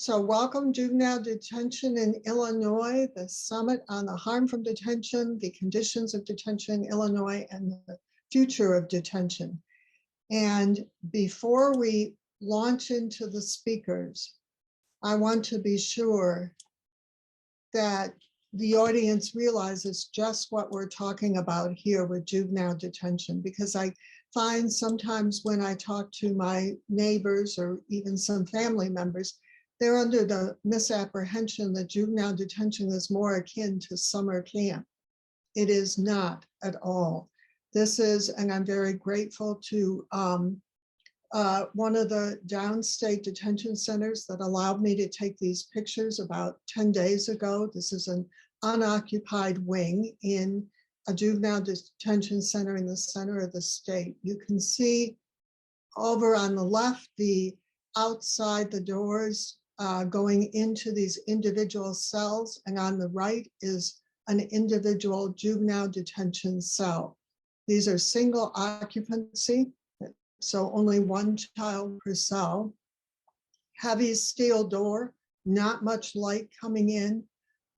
So welcome Juvenile Detention in Illinois, the Summit on the Harm from Detention, the Conditions of Detention in Illinois, and the Future of Detention. And before we launch into the speakers, I want to be sure that the audience realizes just what we're talking about here with juvenile detention, because I find sometimes when I talk to my neighbors or even some family members, they're under the misapprehension that juvenile detention is more akin to summer camp. It is not at all. This is, and I'm very grateful to one of the downstate detention centers that allowed me to take these pictures about 10 days ago. This is an unoccupied wing in a juvenile detention center in the center of the state. You can see over on the left, the outside the doors going into these individual cells, and on the right is an individual juvenile detention cell. These are single occupancy, so only one child per cell. Heavy steel door, not much light coming in,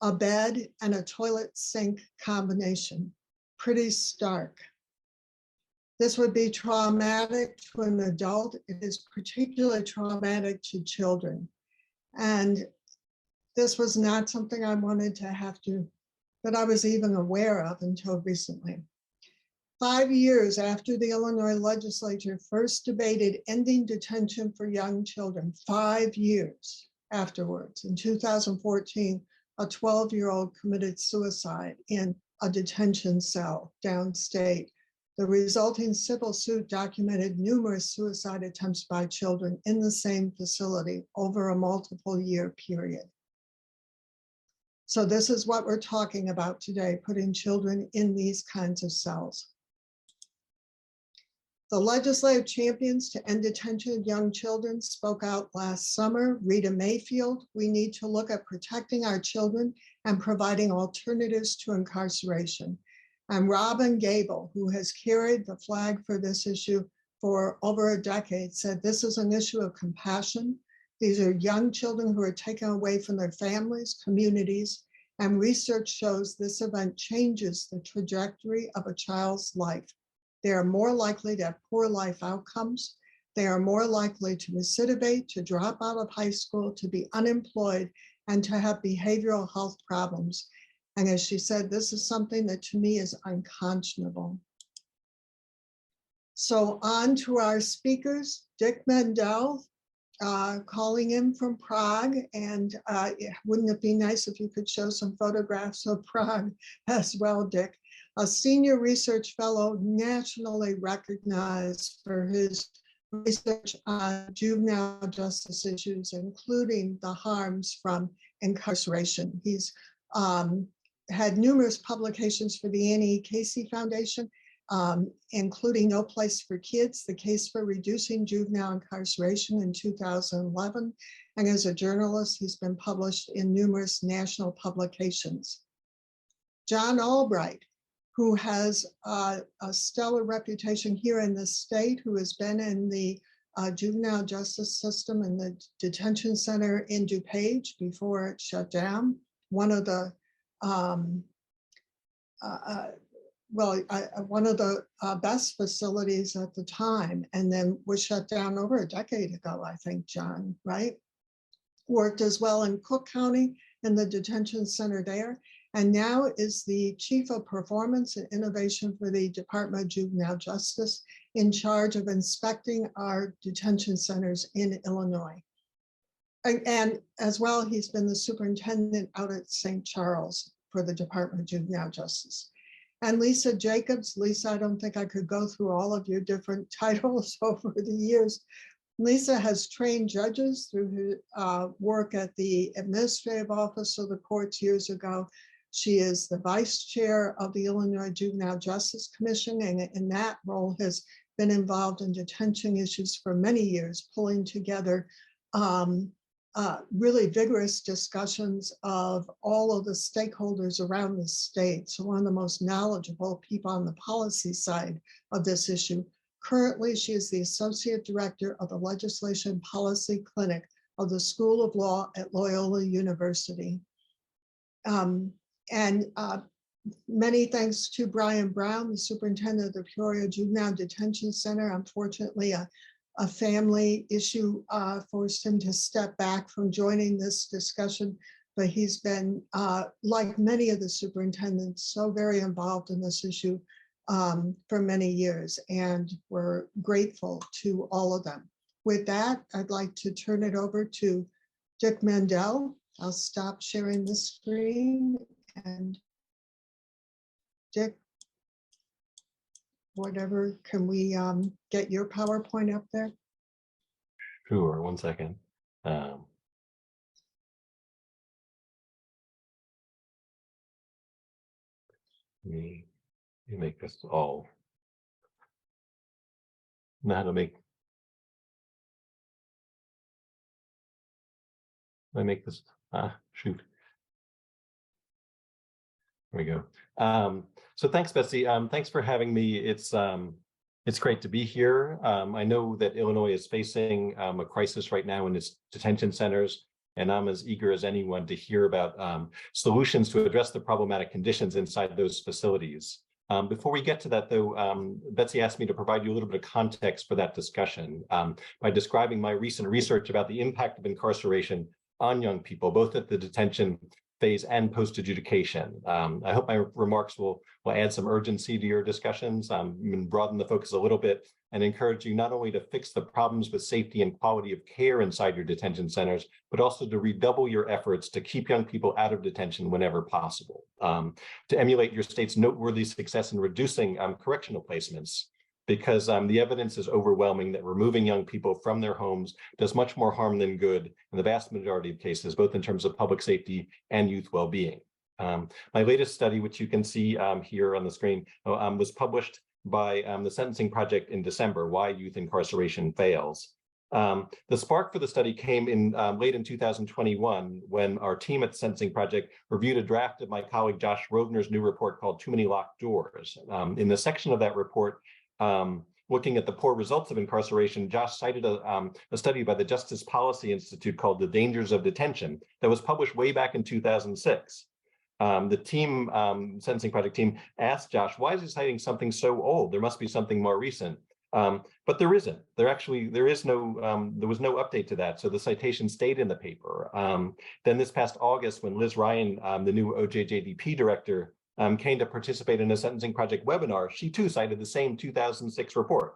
a bed and a toilet sink combination. Pretty stark. This would be traumatic to an adult. It is particularly traumatic to children. And this was not something I wanted to have to, that I was even aware of until recently. 5 years after the Illinois legislature first debated ending detention for young children, 5 years afterwards, in 2014, a 12-year-old committed suicide in a detention cell downstate. The resulting civil suit documented numerous suicide attempts by children in the same facility over a multiple-year period. So this is what we're talking about today, putting children in these kinds of cells. The legislative champions to end detention of young children spoke out last summer. Rita Mayfield, we need to look at protecting our children and providing alternatives to incarceration. And Robin Gable, who has carried the flag for this issue for over a decade, said this is an issue of compassion. These are young children who are taken away from their families, communities, and research shows this event changes the trajectory of a child's life. They are more likely to have poor life outcomes. They are more likely to recidivate, to drop out of high school, to be unemployed, and to have behavioral health problems. And as she said, this is something that to me is unconscionable. So on to our speakers, Dick MENDEL, calling in from Prague. And wouldn't it be nice if you could show some photographs of Prague as well, Dick? A senior research fellow nationally recognized for his research on juvenile justice issues, including the harms from incarceration. He's had numerous publications for the Annie Casey Foundation, including No Place for Kids, the case for reducing juvenile incarceration in 2011. And as a journalist, he's been published in numerous national publications. John ALBRIGHT, who has a stellar reputation here in the state, who has been in the juvenile justice system in the detention center in DuPage before it shut down. One of the one of the best facilities at the time, and then was shut down over a decade ago, I think, John, right? Worked as well in Cook County in the detention center there, and now is the Chief of Performance and Innovation for the Department of Juvenile Justice, in charge of inspecting our detention centers in Illinois. And as well, he's been the superintendent out at St. Charles for the Department of Juvenile Justice. And Lisa Jacobs. Lisa, I don't think I could go through all of your different titles over the years. Lisa has trained judges through her work at the Administrative Office of the Courts years ago. She is the vice chair of the Illinois Juvenile Justice Commission, and in that role has been involved in detention issues for many years, pulling together really vigorous discussions of all of the stakeholders around the state. So one of the most knowledgeable people on the policy side of this issue. Currently, she is the Associate Director of the Legislation Policy Clinic of the School of Law at Loyola University. And many thanks to Brian Brown, the superintendent of the Peoria Juvenile Detention Center. Unfortunately, a family issue forced him to step back from joining this discussion, but he's been, like many of the superintendents, so very involved in this issue for many years, and we're grateful to all of them. With that, I'd like to turn it over to Dick MENDEL. I'll stop sharing the screen, and Dick, whatever, can we get your PowerPoint up there? Sure, one second. Let me make this all. Know how to make. I make this. Shoot. There we go. So thanks, Betsy. Thanks for having me. It's great to be here. I know that Illinois is facing a crisis right now in its detention centers, and I'm as eager as anyone to hear about solutions to address the problematic conditions inside those facilities. Before we get to that, though, Betsy asked me to provide you a little bit of context for that discussion by describing my recent research about the impact of incarceration on young people, both at the detention phase and post-adjudication. I hope my remarks will add some urgency to your discussions and broaden the focus a little bit, and encourage you not only to fix the problems with safety and quality of care inside your detention centers, but also to redouble your efforts to keep young people out of detention whenever possible, to emulate your state's noteworthy success in reducing correctional placements, because the evidence is overwhelming that removing young people from their homes does much more harm than good in the vast majority of cases, both in terms of public safety and youth well-being. My latest study, which you can see here on the screen, was published by the Sentencing Project in December, Why Youth Incarceration Fails. The spark for the study came in late in 2021 when our team at the Sentencing Project reviewed a draft of my colleague Josh Rovner's new report called Too Many Locked Doors. In the section of that report, looking at the poor results of incarceration, Josh cited a study by the Justice Policy Institute called The Dangers of Detention that was published way back in 2006. The team, Sentencing Project team, asked Josh, why is he citing something so old? There must be something more recent. But there isn't. There was no update to that. So the citation stayed in the paper. Then this past August, when Liz Ryan, the new OJJDP director, came to participate in a Sentencing Project webinar, she too cited the same 2006 report.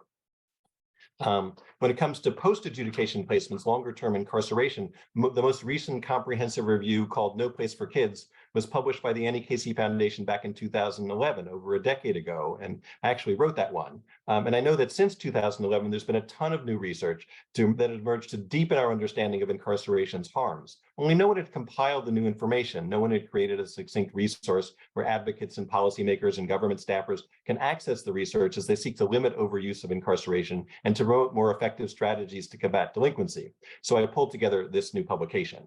When it comes to post-adjudication placements, longer-term incarceration, the most recent comprehensive review called No Place for Kids was published by the Annie Casey Foundation back in 2011, over a decade ago, and I actually wrote that one. And I know that since 2011, there's been a ton of new research that emerged to deepen our understanding of incarceration's harms. Only no one had compiled the new information. No one had created a succinct resource where advocates and policymakers and government staffers can access the research as they seek to limit overuse of incarceration and to promote more effective strategies to combat delinquency. So I pulled together this new publication.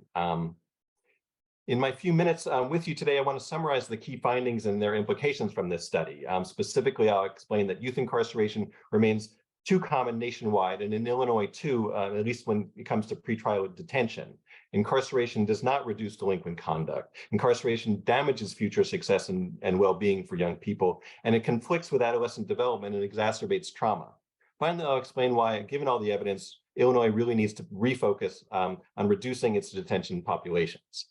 In my few minutes with you today, I want to summarize the key findings and their implications from this study. Specifically, I'll explain that youth incarceration remains too common nationwide, and in Illinois too, at least when it comes to pretrial detention. Incarceration does not reduce delinquent conduct. Incarceration damages future success and well-being for young people, and it conflicts with adolescent development and exacerbates trauma. Finally, I'll explain why, given all the evidence, Illinois really needs to refocus on reducing its detention populations.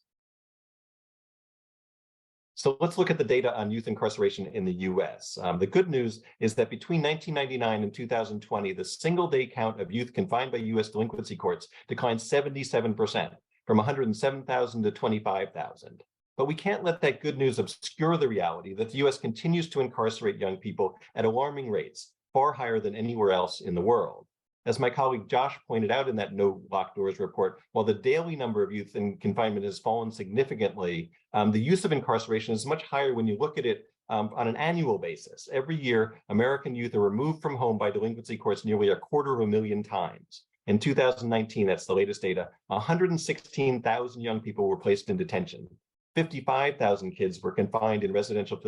So let's look at the data on youth incarceration in the US. The good news is that between 1999 and 2020, the single-day count of youth confined by US delinquency courts declined 77%, from 107,000 to 25,000. But we can't let that good news obscure the reality that the US continues to incarcerate young people at alarming rates, far higher than anywhere else in the world. As my colleague Josh pointed out in that No Locked Doors report, while the daily number of youth in confinement has fallen significantly, the use of incarceration is much higher when you look at it on an annual basis. Every year, American youth are removed from home by delinquency courts nearly 250,000 times. In 2019, that's the latest data, 116,000 young people were placed in detention. 55,000 kids were confined in residential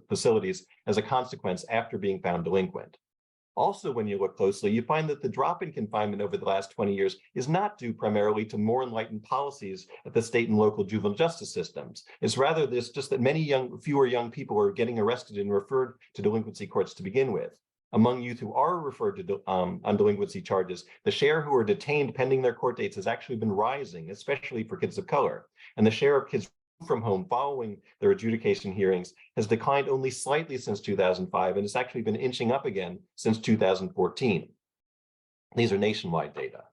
facilities as a consequence after being found delinquent. Also, when you look closely, you find that the drop in confinement over the last 20 years is not due primarily to more enlightened policies at the state and local juvenile justice systems. It's rather just that fewer young people are getting arrested and referred to delinquency courts to begin with. Among youth who are referred to on delinquency charges, the share who are detained pending their court dates has actually been rising, especially for kids of color. And the share of kids from home following their adjudication hearings has declined only slightly since 2005, and it's actually been inching up again since 2014. These are nationwide data.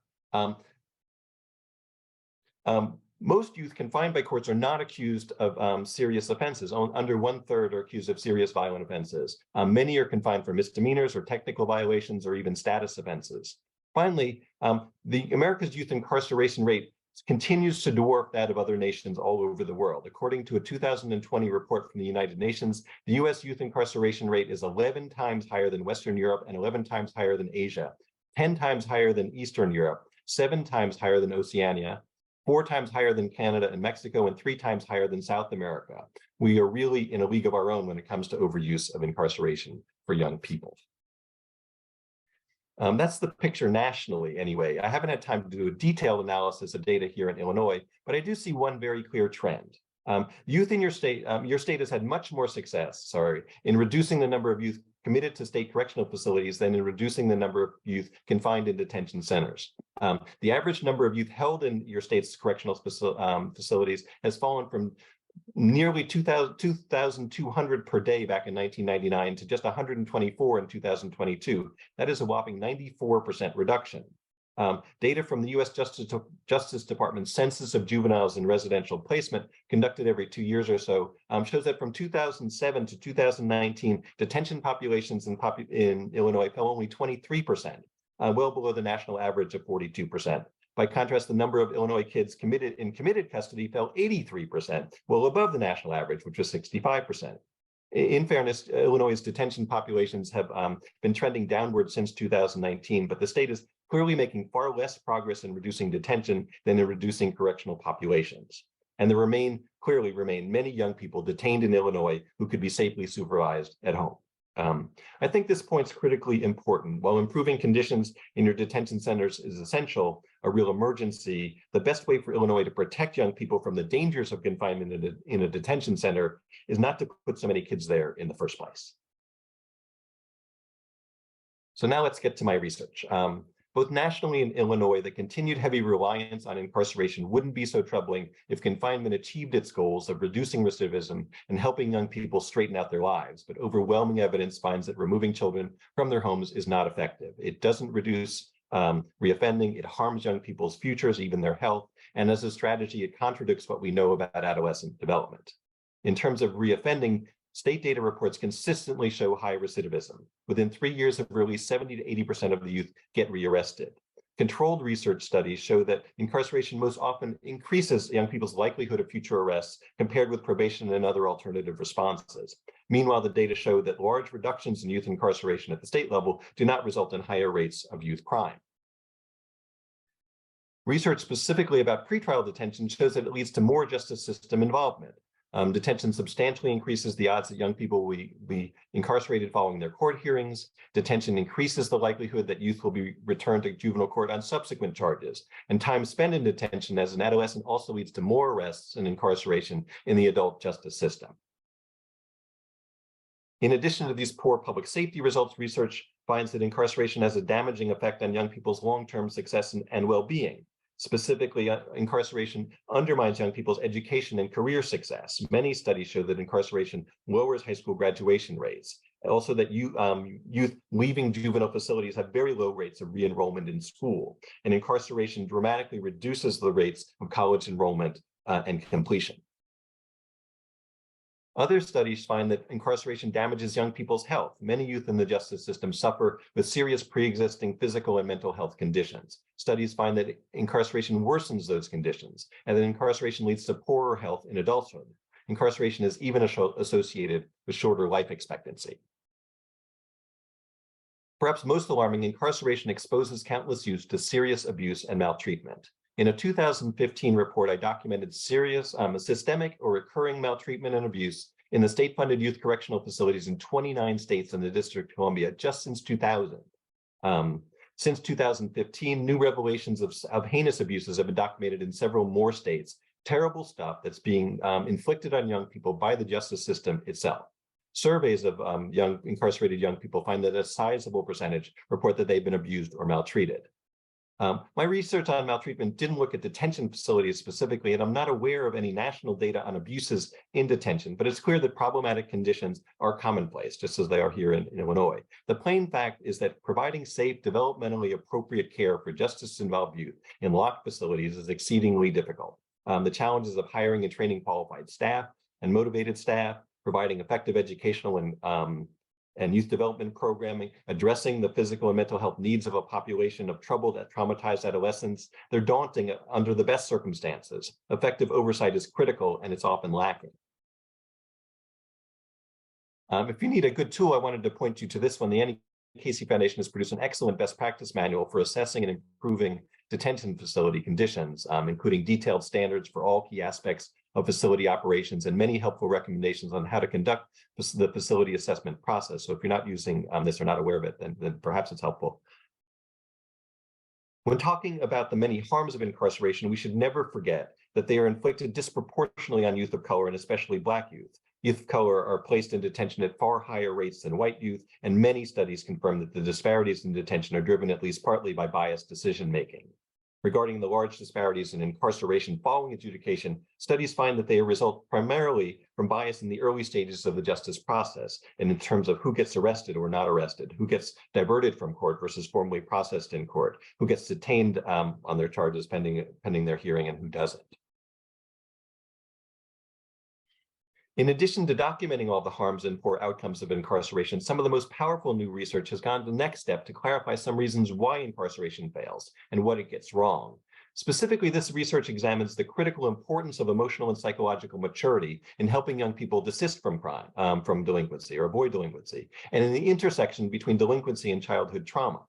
Most youth confined by courts are not accused of serious offenses. Under 1/3 are accused of serious violent offenses. Many are confined for misdemeanors or technical violations or even status offenses. Finally, America's youth incarceration rate continues to dwarf that of other nations all over the world. According to a 2020 report from the United Nations, the US youth incarceration rate is 11 times higher than Western Europe and 11 times higher than Asia, 10 times higher than Eastern Europe, 7 times higher than Oceania, 4 times higher than Canada and Mexico, and 3 times higher than South America. We are really in a league of our own when it comes to overuse of incarceration for young people. That's the picture nationally anyway. I haven't had time to do a detailed analysis of data here in Illinois, but I do see one very clear trend. Youth in your state has had much more success, in reducing the number of youth committed to state correctional facilities than in reducing the number of youth confined in detention centers. The average number of youth held in your state's correctional facilities has fallen from nearly 2,200 per day back in 1999 to just 124 in 2022. That is a whopping 94% reduction. Data from the U.S. Justice Department Census of Juveniles in Residential Placement, conducted every 2 years or so, shows that from 2007 to 2019, detention populations in Illinois fell only 23%, well below the national average of 42%. By contrast, the number of Illinois kids in committed custody fell 83%, well above the national average, which was 65%. In fairness, Illinois' detention populations have been trending downward since 2019, but the state is clearly making far less progress in reducing detention than in reducing correctional populations. And there clearly remain many young people detained in Illinois who could be safely supervised at home. I think this point's critically important. While improving conditions in your detention centers is essential, a real emergency, the best way for Illinois to protect young people from the dangers of confinement in a detention center is not to put so many kids there in the first place. So now let's get to my research. Both nationally and Illinois, the continued heavy reliance on incarceration wouldn't be so troubling if confinement achieved its goals of reducing recidivism and helping young people straighten out their lives. But overwhelming evidence finds that removing children from their homes is not effective. It doesn't reduce reoffending, it harms young people's futures, even their health. And as a strategy, it contradicts what we know about adolescent development. In terms of reoffending, state data reports consistently show high recidivism. Within 3 years of release, 70 to 80% of the youth get rearrested. Controlled research studies show that incarceration most often increases young people's likelihood of future arrests compared with probation and other alternative responses. Meanwhile, the data show that large reductions in youth incarceration at the state level do not result in higher rates of youth crime. Research specifically about pretrial detention shows that it leads to more justice system involvement. Detention substantially increases the odds that young people will be incarcerated following their court hearings. Detention increases the likelihood that youth will be returned to juvenile court on subsequent charges. And time spent in detention as an adolescent also leads to more arrests and incarceration in the adult justice system. In addition to these poor public safety results, research finds that incarceration has a damaging effect on young people's long-term success and well-being. Specifically, incarceration undermines young people's education and career success. Many studies show that incarceration lowers high school graduation rates. Also, that youth leaving juvenile facilities have very low rates of re-enrollment in school. And incarceration dramatically reduces the rates of college enrollment and completion. Other studies find that incarceration damages young people's health. Many youth in the justice system suffer with serious pre-existing physical and mental health conditions. Studies find that incarceration worsens those conditions, and that incarceration leads to poorer health in adulthood. Incarceration is even associated with shorter life expectancy. Perhaps most alarming, incarceration exposes countless youth to serious abuse and maltreatment. In a 2015 report, I documented serious systemic or recurring maltreatment and abuse in the state-funded youth correctional facilities in 29 states and the District of Columbia just since 2000. Since 2015, new revelations of heinous abuses have been documented in several more states. Terrible stuff that's being inflicted on young people by the justice system itself. Surveys of incarcerated young people find that a sizable percentage report that they've been abused or maltreated. My research on maltreatment didn't look at detention facilities specifically, and I'm not aware of any national data on abuses in detention, but it's clear that problematic conditions are commonplace, just as they are here in Illinois. The plain fact is that providing safe, developmentally appropriate care for justice-involved youth in locked facilities is exceedingly difficult. The challenges of hiring and training qualified staff and motivated staff, providing effective educational and youth development programming, addressing the physical and mental health needs of a population of troubled, traumatized adolescents, they're daunting under the best circumstances. Effective oversight is critical, and it's often lacking. If you need a good tool, I wanted to point you to this one. The Annie Casey Foundation has produced an excellent best practice manual for assessing and improving detention facility conditions, including detailed standards for all key aspects of facility operations and many helpful recommendations on how to conduct the facility assessment process. So if you're not using this or not aware of it, then perhaps it's helpful. When talking about the many harms of incarceration, we should never forget that they are inflicted disproportionately on youth of color and especially Black youth. Youth of color are placed in detention at far higher rates than white youth, and many studies confirm that the disparities in detention are driven at least partly by biased decision-making. Regarding the large disparities in incarceration following adjudication, studies find that they result primarily from bias in the early stages of the justice process, and in terms of who gets arrested or not arrested, who gets diverted from court versus formally processed in court, who gets detained on their charges pending their hearing, and who doesn't. In addition to documenting all the harms and poor outcomes of incarceration, some of the most powerful new research has gone to the next step to clarify some reasons why incarceration fails and what it gets wrong. Specifically, this research examines the critical importance of emotional and psychological maturity in helping young people desist from crime, from delinquency or avoid delinquency, and in the intersection between delinquency and childhood trauma.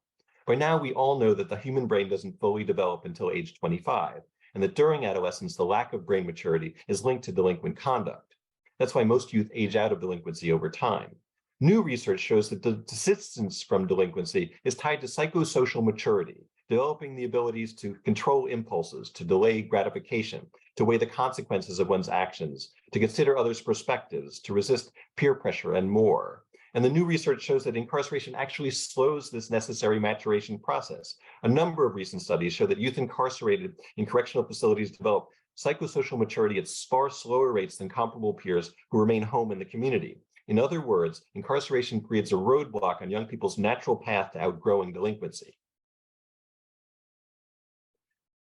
By now, we all know that the human brain doesn't fully develop until age 25, and that during adolescence, the lack of brain maturity is linked to delinquent conduct. That's why most youth age out of delinquency over time. New research shows that the desistance from delinquency is tied to psychosocial maturity, developing the abilities to control impulses, to delay gratification, to weigh the consequences of one's actions, to consider others' perspectives, to resist peer pressure, and more. And the new research shows that incarceration actually slows this necessary maturation process. A number of recent studies show that youth incarcerated in correctional facilities develop psychosocial maturity at far slower rates than comparable peers who remain home in the community. In other words, incarceration creates a roadblock on young people's natural path to outgrowing delinquency.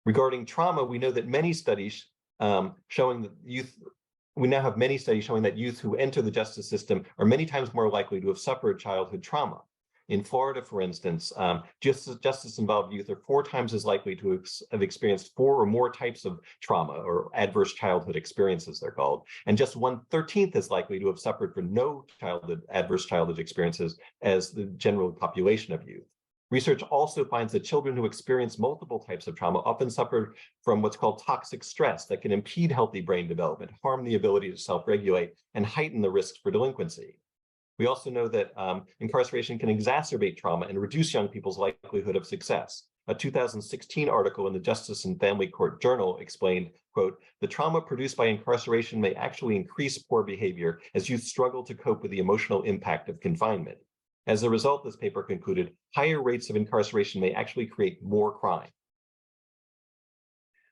Regarding trauma, we know that many studies showing that youth who enter the justice system are many times more likely to have suffered childhood trauma. In Florida, for instance, justice-involved youth are 4 times as likely to have experienced 4 or more types of trauma, or adverse childhood experiences, they're called, and just 1/13 as likely to have suffered from no adverse childhood experiences as the general population of youth. Research also finds that children who experience multiple types of trauma often suffer from what's called toxic stress that can impede healthy brain development, harm the ability to self-regulate, and heighten the risks for delinquency. We also know that incarceration can exacerbate trauma and reduce young people's likelihood of success. A 2016 article in the Justice and Family Court Journal explained, quote, "The trauma produced by incarceration may actually increase poor behavior as youth struggle to cope with the emotional impact of confinement. As a result," this paper concluded, "higher rates of incarceration may actually create more crime."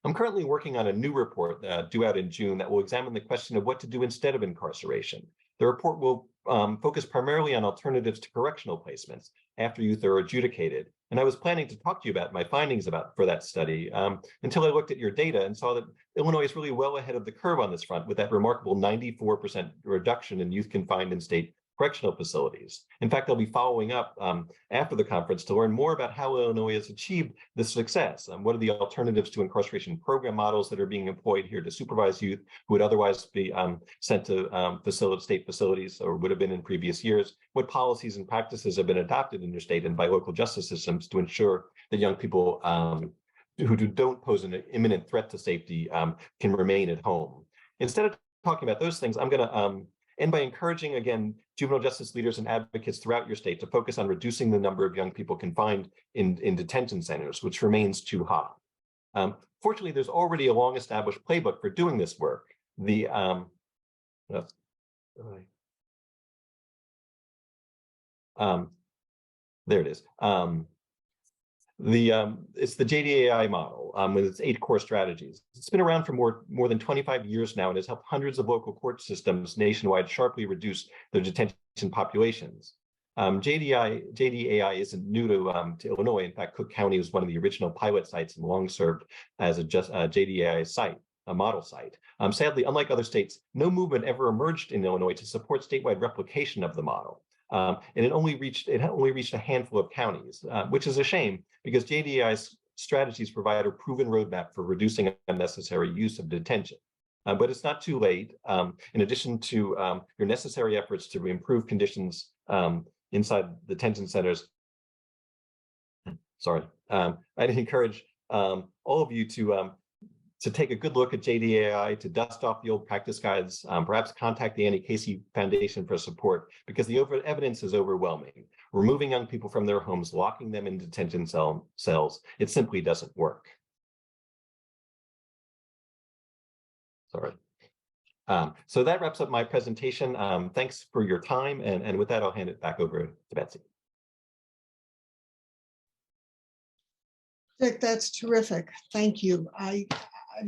I'm currently working on a new report due out in June that will examine the question of what to do instead of incarceration. The report will focus primarily on alternatives to correctional placements after youth are adjudicated. And I was planning to talk to you about my findings for that study until I looked at your data and saw that Illinois is really well ahead of the curve on this front with that remarkable 94% reduction in youth confined in state correctional facilities. In fact, I'll be following up after the conference to learn more about how Illinois has achieved this success. What are the alternatives to incarceration program models that are being employed here to supervise youth who would otherwise be sent to state facilities or would have been in previous years? What policies and practices have been adopted in your state and by local justice systems to ensure that young people who don't pose an imminent threat to safety can remain at home? Instead of talking about those things, I'm going to and by encouraging, again, juvenile justice leaders and advocates throughout your state to focus on reducing the number of young people confined in detention centers, which remains too high. Fortunately, there's already a long-established playbook for doing this work. The there it is. It's the JDAI model with its 8 core strategies. It's been around for more than 25 years now and has helped hundreds of local court systems nationwide sharply reduce their detention populations. JDAI isn't new to Illinois. In fact, Cook County was one of the original pilot sites and long served as a JDAI site, a model site. Sadly, unlike other states, no movement ever emerged in Illinois to support statewide replication of the model. And it only reached a handful of counties, which is a shame because JDAI's strategies provide a proven roadmap for reducing unnecessary use of detention. But it's not too late. In addition to your necessary efforts to improve conditions inside detention centers, I'd encourage all of you to take a good look at JDAI, to dust off the old practice guides, perhaps contact the Annie Casey Foundation for support, because the evidence is overwhelming. Removing young people from their homes, locking them in detention cells, it simply doesn't work. So that wraps up my presentation. Thanks for your time, and with that, I'll hand it back over to Betsy. Dick, that's terrific. Thank you. I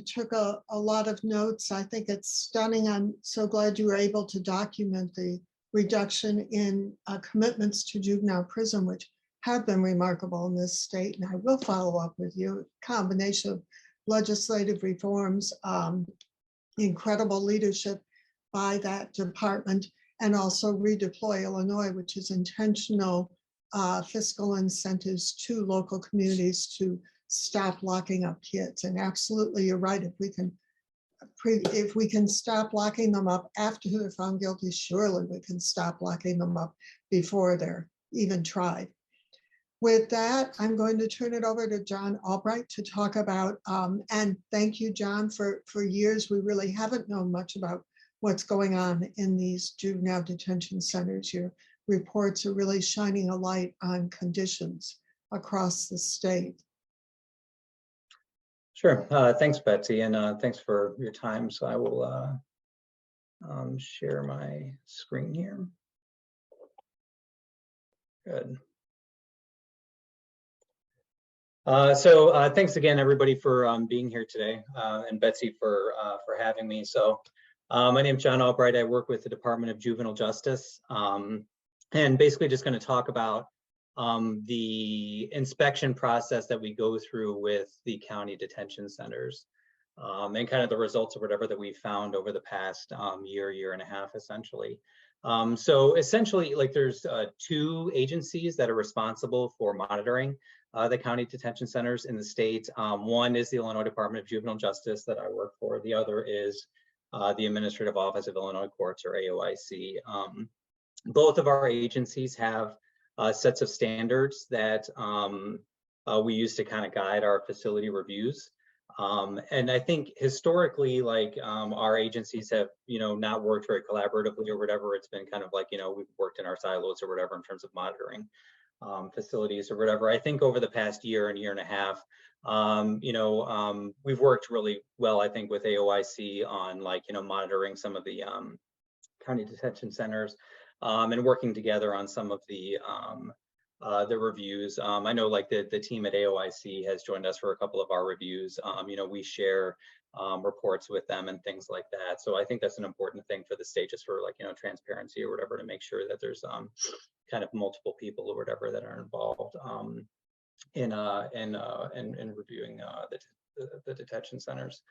took a lot of notes. I think it's stunning. I'm so glad you were able to document the reduction in commitments to juvenile prison, which have been remarkable in this state. And I will follow up with you. Combination of legislative reforms, incredible leadership by that department, and also Redeploy Illinois, which is intentional fiscal incentives to local communities to stop locking up kids. And absolutely, you're right. If we can stop locking them up after they're found guilty, surely we can stop locking them up before they're even tried. With that, I'm going to turn it over to John ALBRIGHT to talk about, and thank you, John, for years we really haven't known much about what's going on in these juvenile detention centers. Your reports are really shining a light on conditions across the state. Sure. Thanks, Betsy, and thanks for your time. So I will share my screen here. Good. So thanks again, everybody, for being here today, and Betsy for having me. So my name is John ALBRIGHT. I work with the Department of Juvenile Justice, and basically just going to talk about the inspection process that we go through with the county detention centers, and kind of the results of whatever that we found over the past year and a half, essentially. So essentially, like, there's 2 agencies that are responsible for monitoring the county detention centers in the state. One is the Illinois Department of Juvenile Justice that I work for. The other is the Administrative Office of Illinois Courts, or AOIC. Both of our agencies have sets of standards that we use to kind of guide our facility reviews. And I think historically, like, our agencies have, not worked very collaboratively or whatever. It's been kind of like, we've worked in our silos or whatever in terms of monitoring facilities or whatever. I think over the past year and a half, we've worked really well, I think, with AOIC on, like, monitoring some of the county detention centers, and working together on some of the reviews. I know, like, the team at AOIC has joined us for a couple of our reviews. We share reports with them and things like that. So I think that's an important thing for the state, just for, like, transparency or whatever, to make sure that there's kind of multiple people or whatever that are involved in reviewing the detention centers.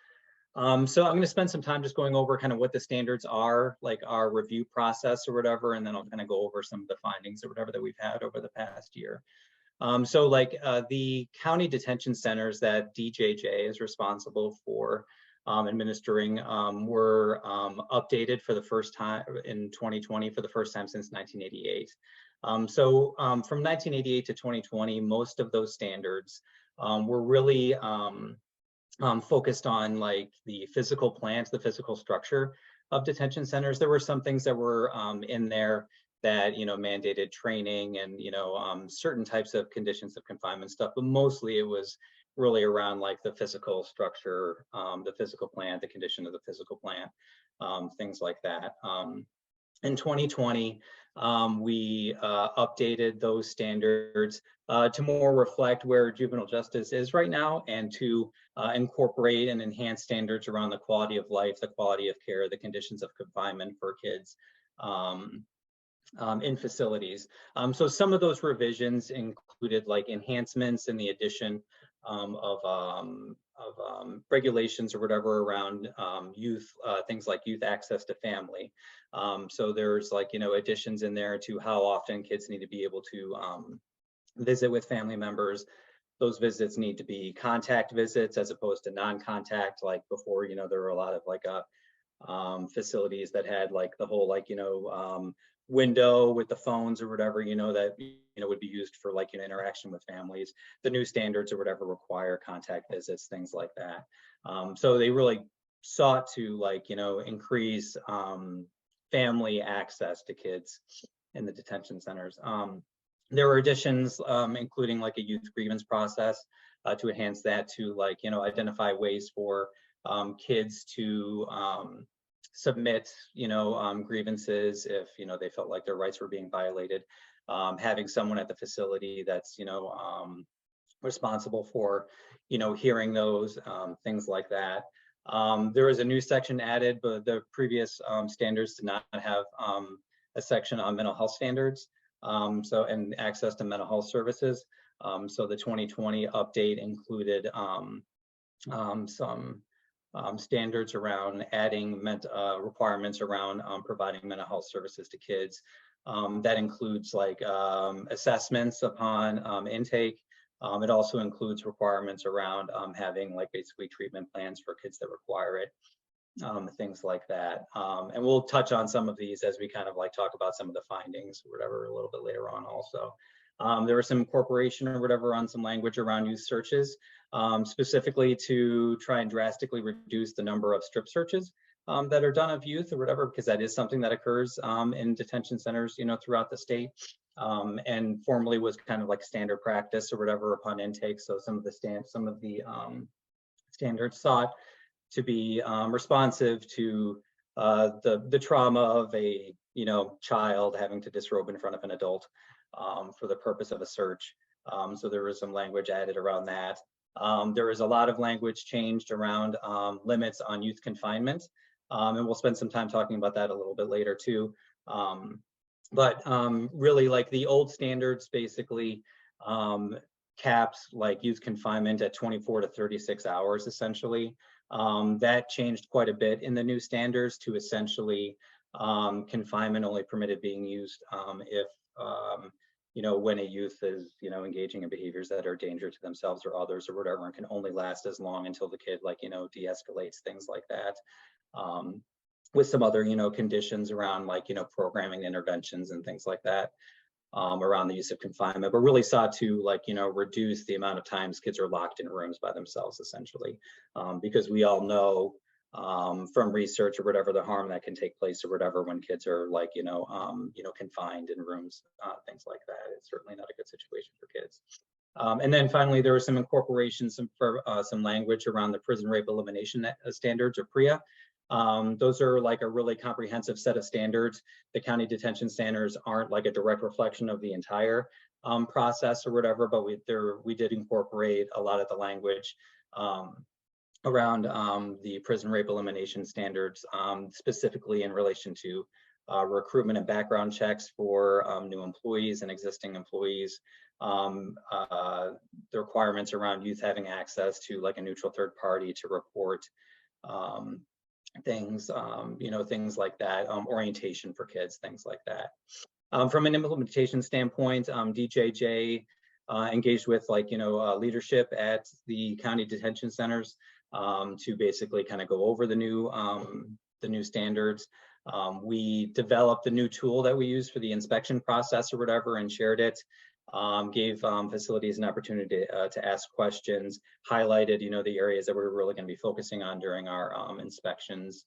So I'm going to spend some time just going over kind of what the standards are, like our review process or whatever, and then I'll kind of go over some of the findings or whatever that we've had over the past year. So, like, the county detention centers that DJJ is responsible for administering were updated for the first time in 2020, for the first time since 1988. So from 1988 to 2020, most of those standards were really focused on, like, the physical plant, the physical structure detention centers. There were some things that were in there that, you know, mandated training and, you know, certain types of conditions of confinement stuff, but mostly it was really around like the physical structure, the physical plant, the condition of the physical plant, things like that. In 2020, we updated those standards to more reflect where juvenile justice is right now, and to incorporate and enhance standards around the quality of life, the quality of care, the conditions of confinement for kids in facilities. So some of those revisions included like enhancements and the addition of regulations or whatever around youth, things like youth access to family. So there's like, you know, additions in there to how often kids need to be able to visit with family members. Those visits need to be contact visits as opposed to non-contact. Like before, you know, there were a lot of like facilities that had like the whole like, you know, window with the phones or whatever, you know, that, you know, would be used for like, you know, interaction with families. The new standards or whatever require contact visits, things like that. So they really sought to like, you know, increase family access to kids in the detention centers. There were additions, including like a youth grievance process to enhance that, to like, you know, identify ways for kids to submit, you know, grievances if, you know, they felt like their rights were being violated. Having someone at the facility that's, you know, responsible for, you know, hearing those, things like that. There was a new section added, but the previous standards did not have a section on mental health standards. So, and access to mental health services. So the 2020 update included some standards around adding requirements around providing mental health services to kids. That includes like assessments upon intake. It also includes requirements around having like basically treatment plans for kids that require it. Things like that. And we'll touch on some of these as we kind of like talk about some of the findings or whatever a little bit later on also. There was some incorporation or whatever on some language around youth searches, specifically to try and drastically reduce the number of strip searches that are done of youth or whatever, because that is something that occurs in detention centers, you know, throughout the state, and formerly was kind of like standard practice or whatever upon intake. So some of the standards sought to be responsive to the trauma of a, you know, child having to disrobe in front of an adult for the purpose of a search. So there was some language added around that. There was a lot of language changed around limits on youth confinement. And we'll spend some time talking about that a little bit later too. But really like the old standards basically caps like youth confinement at 24 to 36 hours essentially. That changed quite a bit in the new standards to essentially confinement only permitted being used if, you know, when a youth is, you know, engaging in behaviors that are a danger to themselves or others or whatever, and can only last as long until the kid, like, you know, de-escalates, things like that. With some other, you know, conditions around like, you know, programming interventions and things like that. Around the use of confinement, but really sought to like, you know, reduce the amount of times kids are locked in rooms by themselves essentially, because we all know from research or whatever the harm that can take place or whatever when kids are like, you know, confined in rooms, things like that. It's certainly not a good situation for kids. And then finally, there was some incorporation, some language around the prison rape elimination standards or PREA. Those are like a really comprehensive set of standards. The county detention standards aren't like a direct reflection of the entire process or whatever, but we did incorporate a lot of the language around the prison rape elimination standards, specifically in relation to recruitment and background checks for new employees and existing employees, the requirements around youth having access to like a neutral third party to report things, you know, things like that, orientation for kids, things like that. From an implementation standpoint, DJJ engaged with like, you know, leadership at the county detention centers to basically kind of go over the new standards. We developed a new tool that we use for the inspection process or whatever and shared it. Gave facilities an opportunity to ask questions, highlighted, you know, the areas that we're really going to be focusing on during our inspections,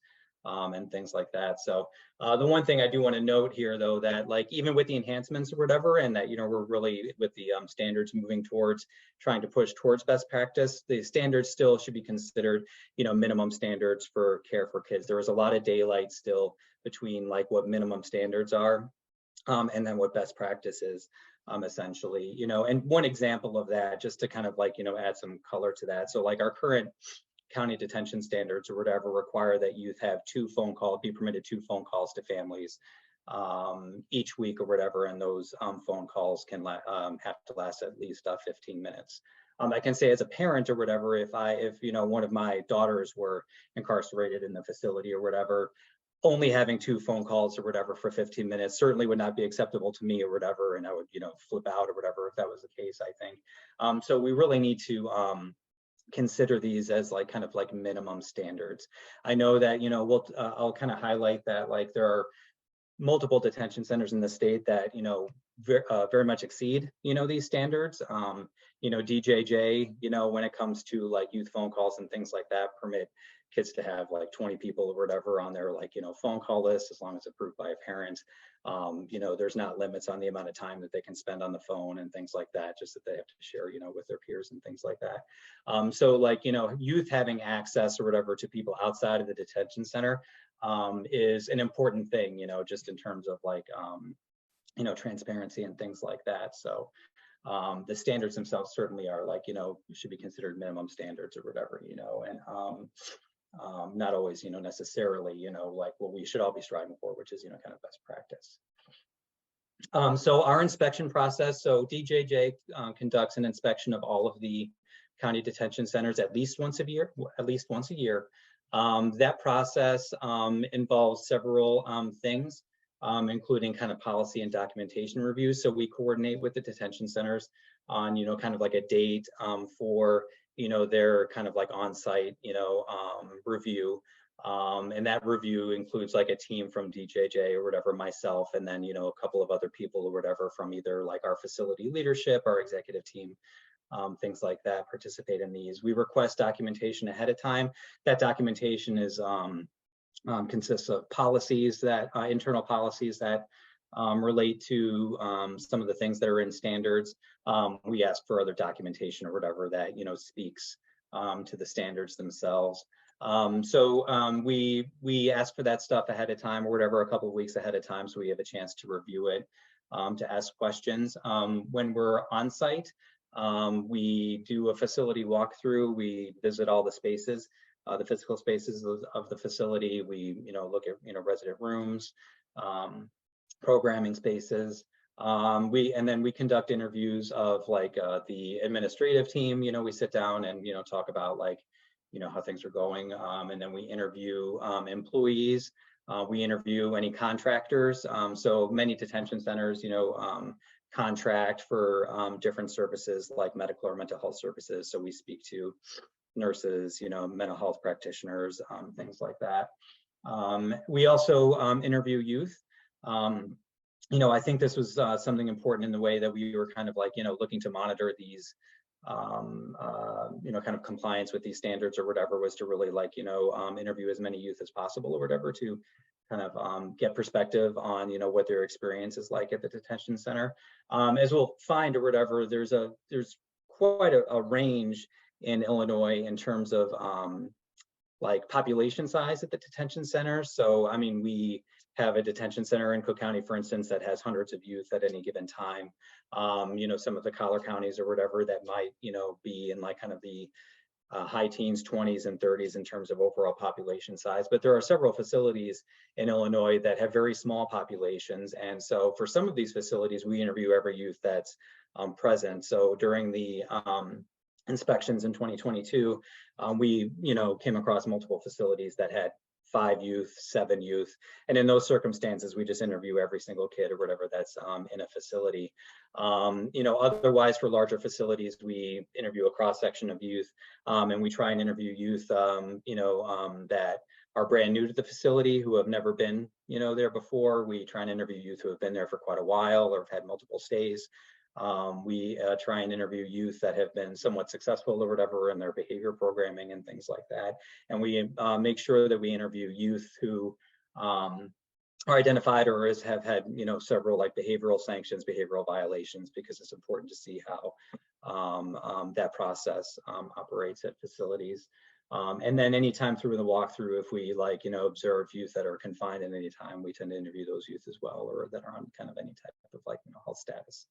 and things like that. So the one thing I do want to note here, though, that like even with the enhancements or whatever, and that, you know, we're really with the standards moving towards trying to push towards best practice, the standards still should be considered, you know, minimum standards for care for kids. There is a lot of daylight still between like what minimum standards are and then what best practice is, essentially, you know. And one example of that, just to kind of like, you know, add some color to that. So like our current county detention standards or whatever require that youth have be permitted 2 phone calls to families each week or whatever, and those phone calls can have to last at least 15 minutes. I can say as a parent or whatever, if you know, one of my daughters were incarcerated in the facility or whatever, only having 2 phone calls or whatever for 15 minutes certainly would not be acceptable to me or whatever, and I would, you know, flip out or whatever if that was the case, I think. So we really need to consider these as like kind of like minimum standards. I know that, you know, I'll kind of highlight that like there are multiple detention centers in the state that, you know, very much exceed, you know, these standards. You know, DJJ, you know, when it comes to like youth phone calls and things like that, permit kids to have like 20 people or whatever on their like, you know, phone call list, as long as approved by a parent. You know, there's not limits on the amount of time that they can spend on the phone and things like that, just that they have to share, you know, with their peers and things like that. So like, you know, youth having access or whatever to people outside of the detention center is an important thing, you know, just in terms of like, you know, transparency and things like that. So the standards themselves certainly are like, you know, should be considered minimum standards or whatever, you know, and not always, you know, necessarily, you know, like what we should all be striving for, which is, you know, kind of best practice. So our inspection process, so DJJ conducts an inspection of all of the county detention centers at least once a year, That process involves several things, including kind of policy and documentation reviews. So we coordinate with the detention centers on, you know, kind of like a date for, you know, their kind of like on-site, you know, review. And that review includes like a team from DJJ or whatever, myself, and then, you know, a couple of other people or whatever from either like our facility leadership, our executive team, things like that, participate in these. We request documentation ahead of time. That documentation is consists of policies that internal policies that relate to some of the things that are in standards. We ask for other documentation or whatever that, you know, speaks to the standards themselves. So we ask for that stuff ahead of time or whatever, a couple of weeks ahead of time, so we have a chance to review it, to ask questions. When we're on site, we do a facility walkthrough. We visit all the spaces, the physical spaces of the facility. We, you know, look at, you know, resident rooms, programming spaces. And then we conduct interviews of like the administrative team. You know, we sit down and, you know, talk about like, you know, how things are going. And then we interview employees. We interview any contractors. So many detention centers, you know, contract for different services like medical or mental health services. So we speak to nurses, you know, mental health practitioners, things like that. We also interview youth. You know, I think this was something important in the way that we were kind of like, you know, looking to monitor these, you know, kind of compliance with these standards or whatever, was to really like, you know, interview as many youth as possible or whatever, to kind of get perspective on, you know, what their experience is like at the detention center. As we'll find or whatever, there's quite a range in Illinois in terms of like population size at the detention center. So, I mean, we have a detention center in Cook County, for instance, that has hundreds of youth at any given time. You know, some of the collar counties or whatever that might, you know, be in like kind of the high teens, 20s and 30s in terms of overall population size. But there are several facilities in Illinois that have very small populations. And so for some of these facilities, we interview every youth that's present. So during the inspections in 2022, we, you know, came across multiple facilities that had 5 youth, 7 youth. And in those circumstances, we just interview every single kid or whatever that's in a facility. You know, otherwise for larger facilities, we interview a cross section of youth, and we try and interview youth, you know, that are brand new to the facility, who have never been, you know, there before. We try and interview youth who have been there for quite a while or have had multiple stays. We try and interview youth that have been somewhat successful or whatever in their behavior programming and things like that. And we make sure that we interview youth who are identified or have had, you know, several like behavioral sanctions, behavioral violations, because it's important to see how that process operates at facilities. And then anytime through the walkthrough, if we like, you know, observe youth that are confined at any time, we tend to interview those youth as well, or that are on kind of any type of like, you know, health status.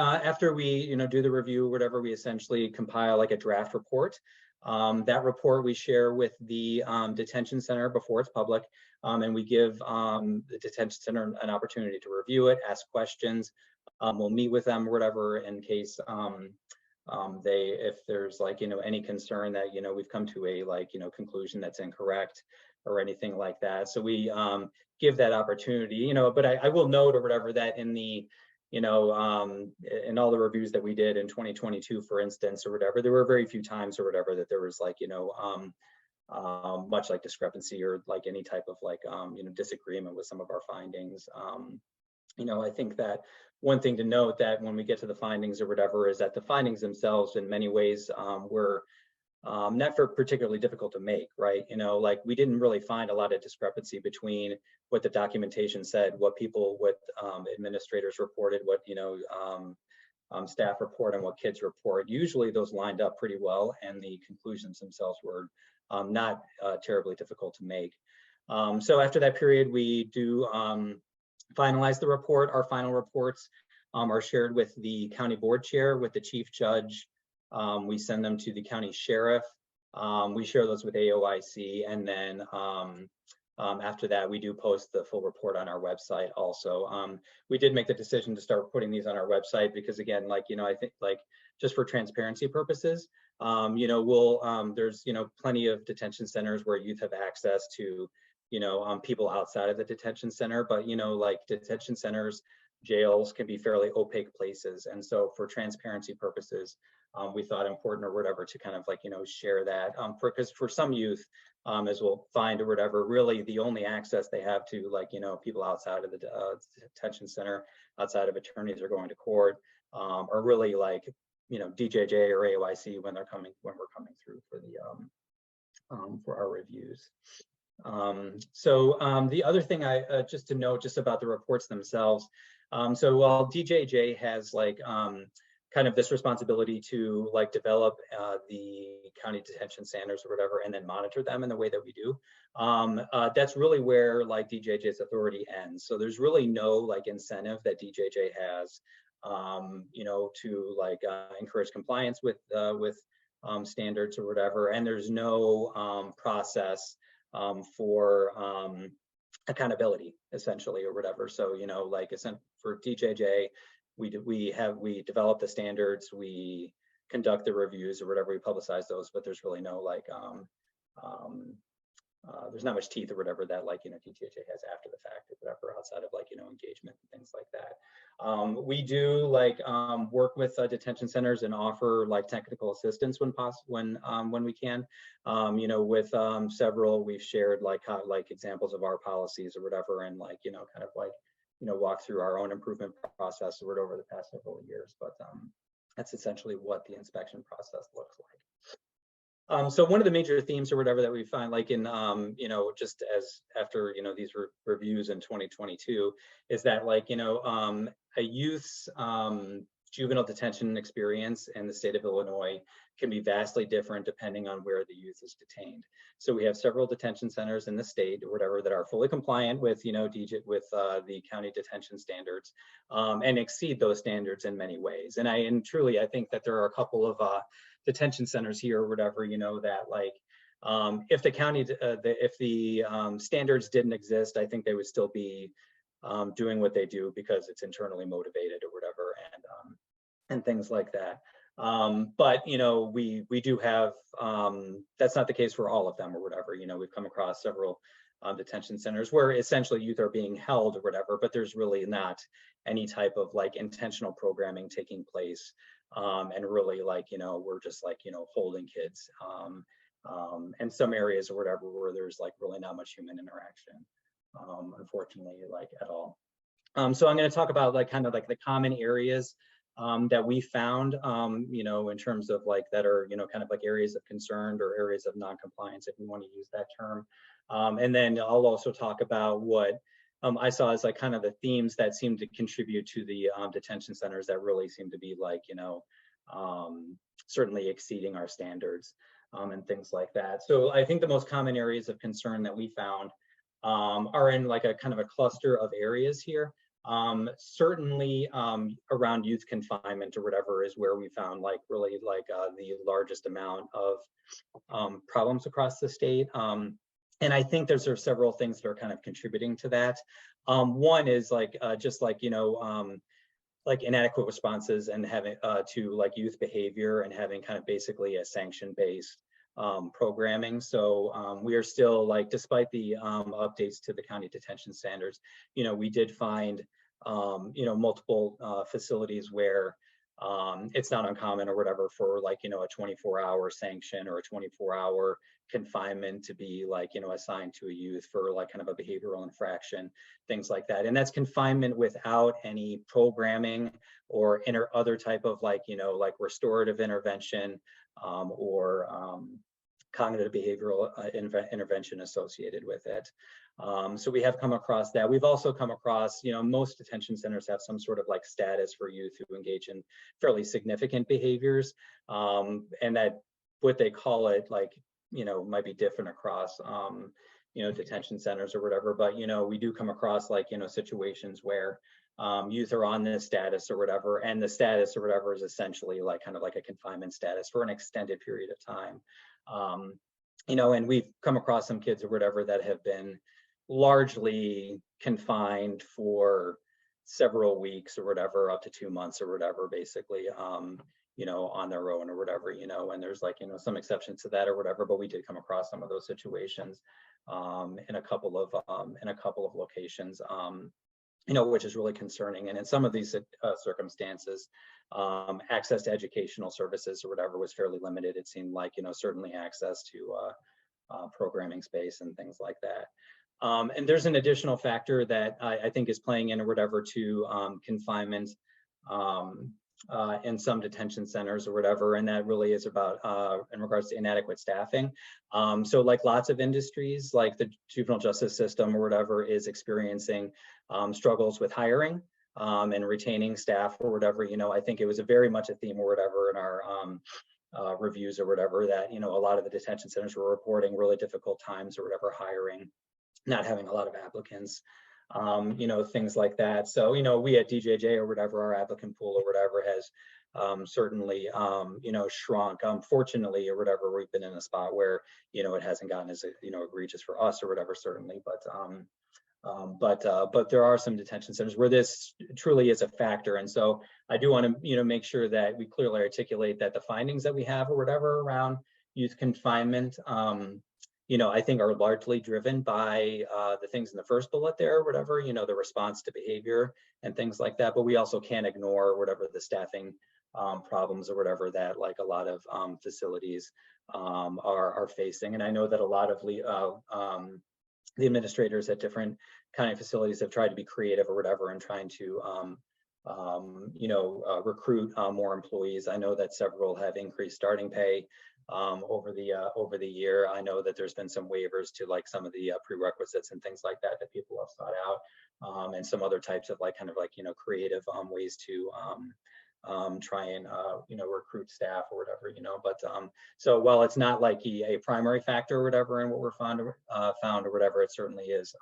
After we, you know, do the review, whatever, we essentially compile like a draft report. That report we share with the detention center before it's public, and we give the detention center an opportunity to review it, ask questions. We'll meet with them or whatever in case if there's like, you know, any concern that, you know, we've come to a like, you know, conclusion that's incorrect or anything like that. So we give that opportunity, you know, but I will note or whatever that in the, you know, in all the reviews that we did in 2022, for instance, or whatever, there were very few times or whatever that there was like, you know, much like discrepancy or like any type of like, you know, disagreement with some of our findings. You know, I think that one thing to note that when we get to the findings or whatever is that the findings themselves in many ways were not particularly difficult to make, right? You know, like we didn't really find a lot of discrepancy between what the documentation said, what administrators reported, what, you know, staff report and what kids report. Usually those lined up pretty well, and the conclusions themselves were not terribly difficult to make. So after that period, we do finalize the report. Our final reports are shared with the county board chair, with the chief judge. We send them to the county sheriff. We share those with AOIC, and then after that, we do post the full report on our website also. We did make the decision to start putting these on our website because, again, like, you know, I think like just for transparency purposes, you know, there's, you know, plenty of detention centers where youth have access to, you know, people outside of the detention center, but, you know, like detention centers, jails can be fairly opaque places. And so for transparency purposes, we thought important or whatever to kind of like, you know, share that because for some youth, as we'll find or whatever, really the only access they have to like, you know, people outside of the detention center, outside of attorneys or going to court, are really like, you know, DJJ or AOIC when we're coming through for the for our reviews. The other thing I just to note just about the reports themselves. So while DJJ has like kind of this responsibility to like develop the county detention standards or whatever, and then monitor them in the way that we do, that's really where like DJJ's authority ends. So there's really no like incentive that DJJ has, you know, to like encourage compliance with standards or whatever, and there's no process for accountability essentially or whatever. So, you know, like for DJJ, we develop the standards, we conduct the reviews or whatever, we publicize those, but there's really no like there's not much teeth or whatever that like, you know, DJJ has after the fact or whatever, outside of like, you know, engagement and things like that. We do like work with detention centers and offer like technical assistance when possible, when we can. You know, with several, we've shared like examples of our policies or whatever, and like, you know, kind of like, you know, walk through our own improvement process over the past several years. But that's essentially what the inspection process looks like. So one of the major themes or whatever that we find, like in, you know, just as after, you know, these reviews in 2022, is that like, you know, a youth's juvenile detention experience in the state of Illinois can be vastly different depending on where the youth is detained. So we have several detention centers in the state or whatever that are fully compliant with, you know, the county detention standards, and exceed those standards in many ways. And truly, I think that there are a couple of detention centers here or whatever, you know, that like, if the county, if the standards didn't exist, I think they would still be doing what they do because it's internally motivated or whatever, and things like that. But, you know, we do have, that's not the case for all of them or whatever. You know, we've come across several detention centers where essentially youth are being held or whatever, but there's really not any type of like intentional programming taking place. And really like, you know, we're just like, you know, holding kids and some areas or whatever where there's like really not much human interaction, unfortunately, like at all. So I'm going to talk about like kind of like the common areas that we found, you know, in terms of like that are, you know, kind of like areas of concern or areas of non-compliance, if we want to use that term. And then I'll also talk about what I saw as like kind of the themes that seem to contribute to the detention centers that really seem to be like, you know, certainly exceeding our standards and things like that. So I think the most common areas of concern that we found are in like a kind of a cluster of areas here. Certainly around youth confinement or whatever is where we found like really like the largest amount of problems across the state. And I think there's several things that are kind of contributing to that. One is like just like, you know, like inadequate responses and having to like youth behavior and having kind of basically a sanction-based programming. So we are still like, despite the updates to the county detention standards, you know, we did find, you know, multiple facilities where it's not uncommon or whatever for like, you know, a 24-hour sanction or a 24-hour confinement to be like, you know, assigned to a youth for like kind of a behavioral infraction, things like that. And that's confinement without any programming or other type of like, you know, like restorative intervention or cognitive behavioral intervention associated with it. So we have come across that. We've also come across, you know, most detention centers have some sort of like status for youth who engage in fairly significant behaviors, and that what they call it, like, you know, might be different across, you know, detention centers or whatever. But, you know, we do come across like, you know, situations where youth are on this status or whatever, and the status or whatever is essentially like kind of like a confinement status for an extended period of time. You know, and we've come across some kids or whatever that have been largely confined for several weeks or whatever, up to 2 months or whatever, basically, you know, on their own or whatever, you know, and there's like, you know, some exceptions to that or whatever, but we did come across some of those situations in a couple of locations, you know, which is really concerning. And in some of these circumstances, access to educational services or whatever was fairly limited. It seemed like, you know, certainly access to programming space and things like that. And there's an additional factor that I think is playing in or whatever to confinement in some detention centers or whatever, and that really is about in regards to inadequate staffing. So like lots of industries, like the juvenile justice system or whatever is experiencing struggles with hiring and retaining staff or whatever. You know, I think it was a very much a theme or whatever in our reviews or whatever that, you know, a lot of the detention centers were reporting really difficult times or whatever hiring, not having a lot of applicants, you know, things like that. So, you know, we at DJJ or whatever, our applicant pool or whatever has certainly, you know, shrunk. Fortunately or whatever, we've been in a spot where, you know, it hasn't gotten as, you know, egregious for us or whatever, certainly. But there are some detention centers where this truly is a factor. And so I do want to, you know, make sure that we clearly articulate that the findings that we have or whatever around youth confinement, you know, I think are largely driven by the things in the first bullet there or whatever, you know, the response to behavior and things like that. But we also can't ignore whatever the staffing problems or whatever that like a lot of facilities are facing. And I know that a lot of the administrators at different county facilities have tried to be creative or whatever and trying to you know, recruit more employees. I know that several have increased starting pay over the year. I know that there's been some waivers to like some of the prerequisites and things like that that people have sought out, and some other types of like kind of like, you know, creative ways to try and you know, recruit staff or whatever, you know. But so while it's not like a primary factor or whatever in what we're found or whatever, it certainly is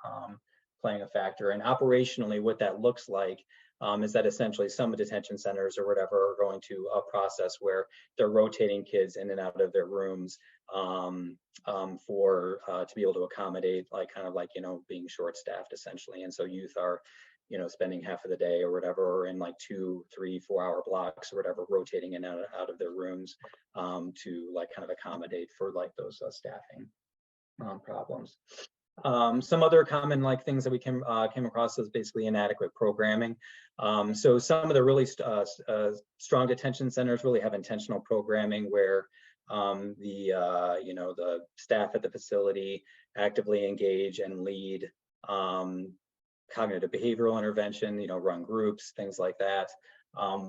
playing a factor. And operationally, what that looks like is that essentially some detention centers or whatever are going to a process where they're rotating kids in and out of their rooms for to be able to accommodate like kind of like, you know, being short staffed essentially. And so youth are, you know, spending half of the day or whatever, or in like 2, 3, 4 hour blocks or whatever, rotating in and out of their rooms to like kind of accommodate for like those staffing problems. Some other common like things that we came across is basically inadequate programming. So some of the really strong detention centers really have intentional programming where you know, the staff at the facility actively engage and lead cognitive behavioral intervention, you know, run groups, things like that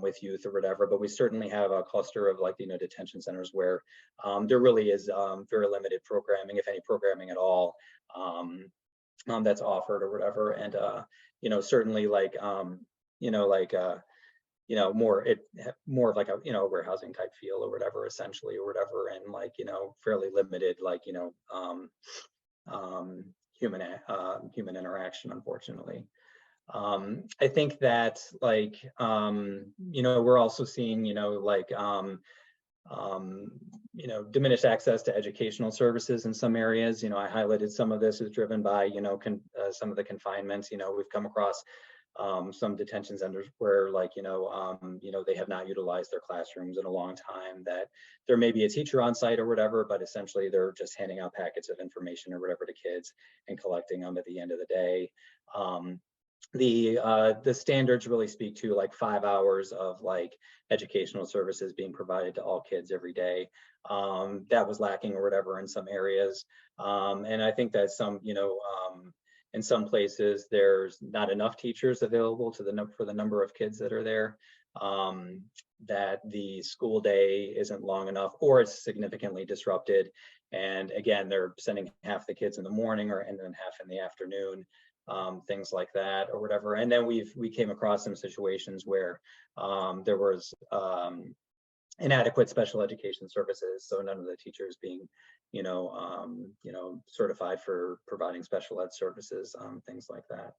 with youth or whatever. But we certainly have a cluster of like, you know, detention centers where there really is very limited programming, if any programming at all, that's offered or whatever. And, you know, certainly like, you know, like, you know, more of like a, you know, warehousing type feel or whatever, essentially, or whatever, and like, you know, fairly limited, like, you know, human interaction, unfortunately. I think that like, you know, we're also seeing, you know, like, you know, diminished access to educational services in some areas. You know, I highlighted some of this is driven by, you know, some of the confinements. You know, we've come across some detention centers where like, you know, they have not utilized their classrooms in a long time, that there may be a teacher on site or whatever, but essentially they're just handing out packets of information or whatever to kids and collecting them at the end of the day. The standards really speak to like 5 hours of like educational services being provided to all kids every day. That was lacking or whatever in some areas. And I think that some, you know, in some places there's not enough teachers available to for the number of kids that are there, that the school day isn't long enough or it's significantly disrupted. And again, they're sending half the kids in the morning and then half in the afternoon. Things like that or whatever. And then we came across some situations where there was inadequate special education services, so none of the teachers being, you know, certified for providing special ed services, things like that.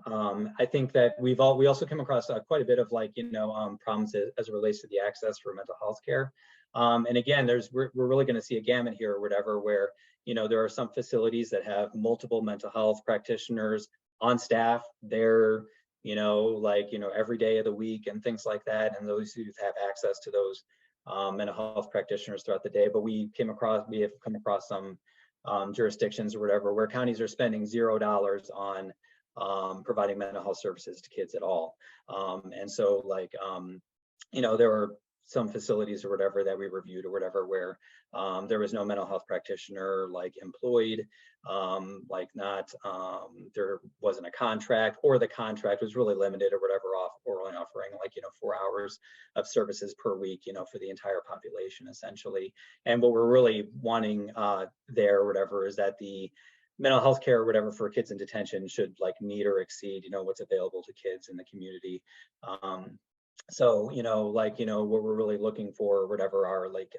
I think that we also came across quite a bit of like, you know, problems as it relates to the access for mental health care. And again, we're really going to see a gamut here or whatever, where, you know, there are some facilities that have multiple mental health practitioners on staff. They're, you know, like, you know, every day of the week and things like that. And those who have access to those mental health practitioners throughout the day. But we have come across some jurisdictions or whatever where counties are spending $0 on providing mental health services to kids at all. And so like, you know, there were some facilities or whatever that we reviewed or whatever where there was no mental health practitioner like employed, like not, there wasn't a contract, or the contract was really limited or whatever, or only offering like, you know, 4 hours of services per week, you know, for the entire population essentially. And what we're really wanting there or whatever is that the mental health care or whatever for kids in detention should like meet or exceed, you know, what's available to kids in the community. So, you know, like, you know, what we're really looking for or whatever are like,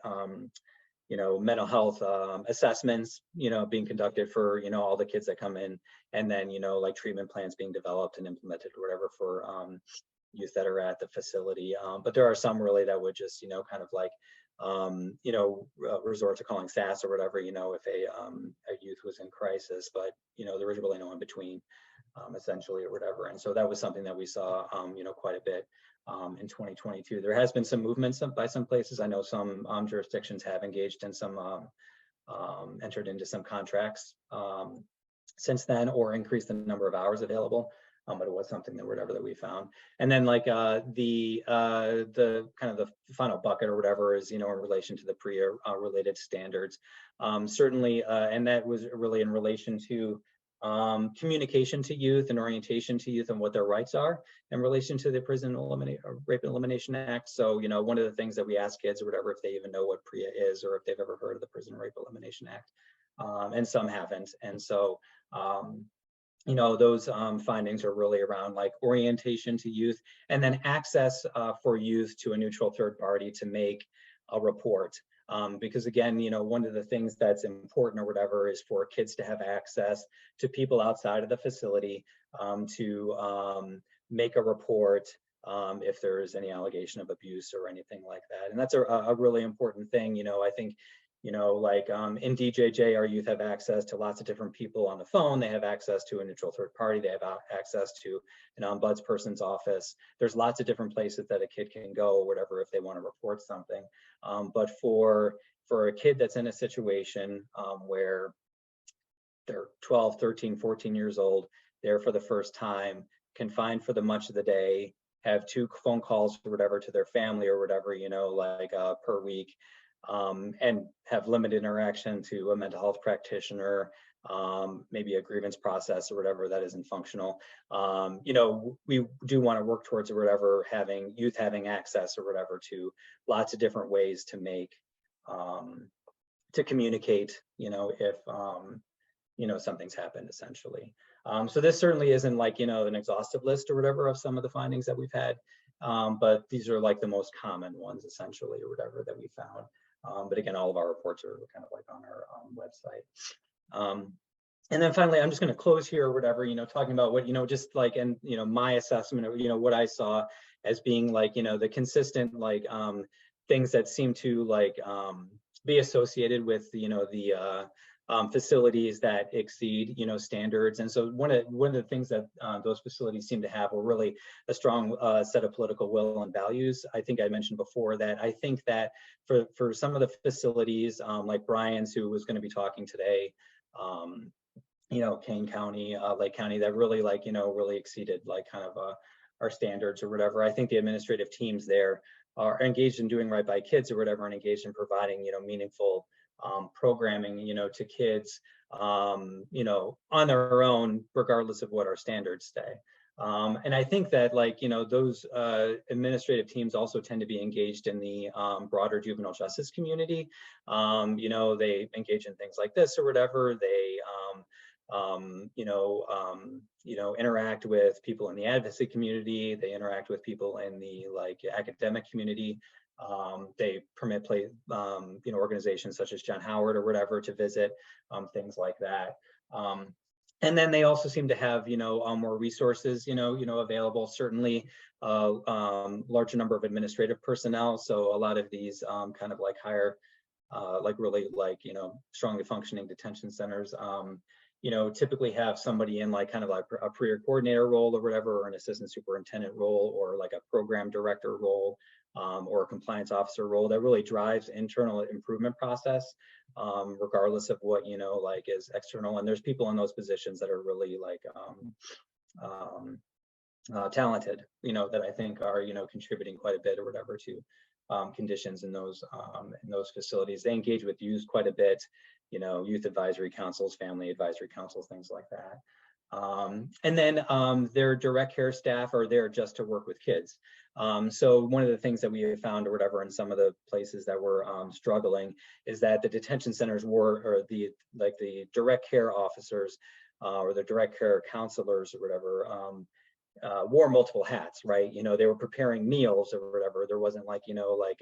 you know, mental health assessments, you know, being conducted for, you know, all the kids that come in, and then, you know, like treatment plans being developed and implemented or whatever for youth that are at the facility. But there are some really that would just, you know, kind of like, you know, resort to calling SAS or whatever, you know, if a youth was in crisis, but, you know, there was really no in between, essentially or whatever. And so that was something that we saw, you know, quite a bit in 2022. There has been some movements by some places. I know some jurisdictions have engaged in some, entered into some contracts since then, or increased the number of hours available. But it was something that whatever that we found. And then like the kind of the final bucket or whatever is, you know, in relation to the PREA related standards, certainly, and that was really in relation to communication to youth and orientation to youth and what their rights are in relation to the Rape and Elimination Act. So, you know, one of the things that we ask kids or whatever, if they even know what PREA is or if they've ever heard of the Prison Rape Elimination Act, and some haven't. And so, you know, those findings are really around like orientation to youth, and then access for youth to a neutral third party to make a report. Because again, you know, one of the things that's important or whatever is for kids to have access to people outside of the facility to make a report if there is any allegation of abuse or anything like that. And that's a really important thing. You know, I think, you know, like in DJJ, our youth have access to lots of different people on the phone. They have access to a neutral third party. They have access to an ombudsperson's office. There's lots of different places that a kid can go or whatever if they want to report something. But for a kid that's in a situation where they're 12, 13, 14 years old, there for the first time, confined for the much of the day, have 2 phone calls or whatever to their family or whatever, you know, like per week, and have limited interaction to a mental health practitioner, maybe a grievance process or whatever that isn't functional. You know, we do want to work towards or whatever having youth having access or whatever to lots of different ways to make to communicate, you know, if you know, something's happened essentially. So this certainly isn't like, you know, an exhaustive list or whatever of some of the findings that we've had, but these are like the most common ones essentially or whatever that we found. But again, all of our reports are kind of like on our website. And then finally, I'm just going to close here or whatever, you know, talking about what, you know, just like, and, you know, my assessment of, you know, what I saw as being like, you know, the consistent, like, things that seem to like be associated with, you know, the facilities that exceed, you know, standards. And so one of the things that those facilities seem to have were really a strong set of political will and values. I think I mentioned before that I think that for some of the facilities like Brian's, who was going to be talking today, you know, Kane County, Lake County, that really like, you know, really exceeded like kind of our standards or whatever. I think the administrative teams there are engaged in doing right by kids or whatever, and engaged in providing, you know, meaningful programming, you know, to kids, you know, on their own, regardless of what our standards say. And I think that like, you know, those administrative teams also tend to be engaged in the broader juvenile justice community. You know, they engage in things like this or whatever. They, you know, interact with people in the advocacy community. They interact with people in the like academic community. They permit you know, organizations such as John Howard or whatever to visit, things like that. And then they also seem to have, you know, more resources, you know, available. Certainly, larger number of administrative personnel. So a lot of these kind of like higher, like really like, you know, strongly functioning detention centers, you know, typically have somebody in like kind of like a career coordinator role or whatever, or an assistant superintendent role, or like a program director role, or a compliance officer role that really drives internal improvement process, regardless of what, you know, like is external. And there's people in those positions that are really like talented, you know, that I think are, you know, contributing quite a bit or whatever to conditions in those facilities. They engage with youth quite a bit, you know, youth advisory councils, family advisory councils, things like that. And then their direct care staff are there just to work with kids. So one of the things that we have found or whatever in some of the places that were struggling is that the detention centers were, or the direct care officers or the direct care counselors or whatever, wore multiple hats, right? You know, they were preparing meals or whatever. There wasn't like, you know, like,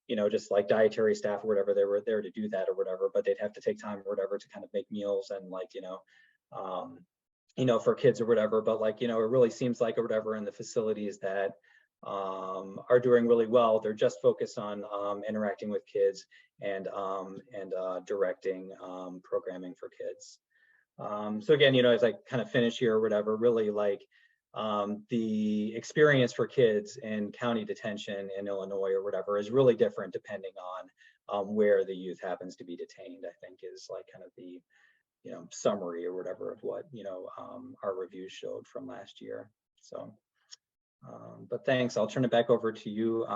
you know, just like dietary staff or whatever. They were there to do that or whatever, but they'd have to take time or whatever to kind of make meals and like, you know, for kids or whatever. But like, you know, it really seems like or whatever in the facilities that are doing really well, they're just focused on interacting with kids and directing programming for kids. So again, you know, as I kind of finish here or whatever, really like the experience for kids in county detention in Illinois or whatever is really different depending on where the youth happens to be detained, I think is like kind of the, you know, summary or whatever of what, you know, our reviews showed from last year. So, but thanks. I'll turn it back over to you,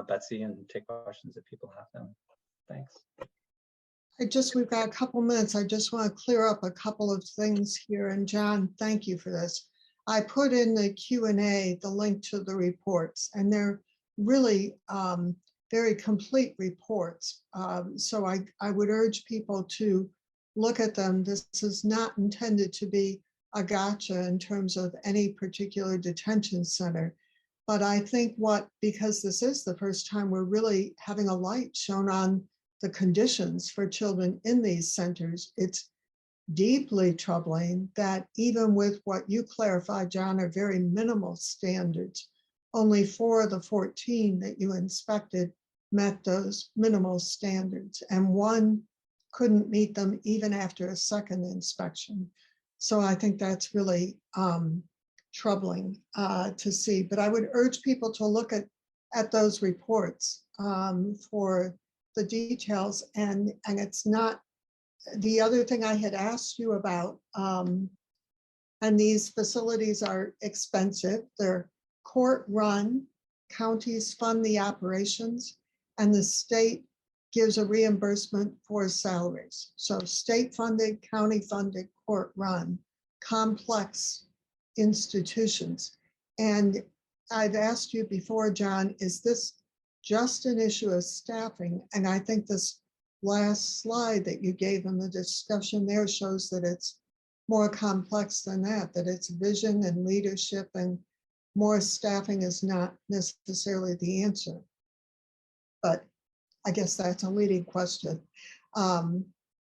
Betsy, and take questions if people have them. Thanks. We've got a couple minutes. I just want to clear up a couple of things here. And John, thank you for this. I put in the Q&A the link to the reports, and they're really very complete reports. So I would urge people to look at them. This is not intended to be a gotcha in terms of any particular detention center. But I think because this is the first time we're really having a light shown on the conditions for children in these centers, it's deeply troubling that even with what you clarified, John, are very minimal standards, only 4 of the 14 that you inspected met those minimal standards, and 1 couldn't meet them even after a second inspection. So I think that's really troubling to see. But I would urge people to look at those reports for the details. And it's not, the other thing I had asked you about, and these facilities are expensive. They're court run, counties fund the operations, and the state gives a reimbursement for salaries. So state funded, county funded, court run, complex institutions. And I've asked you before, John, is this just an issue of staffing? And I think this last slide that you gave in the discussion there shows that it's more complex than that, that it's vision and leadership, and more staffing is not necessarily the answer. But I guess that's a leading question.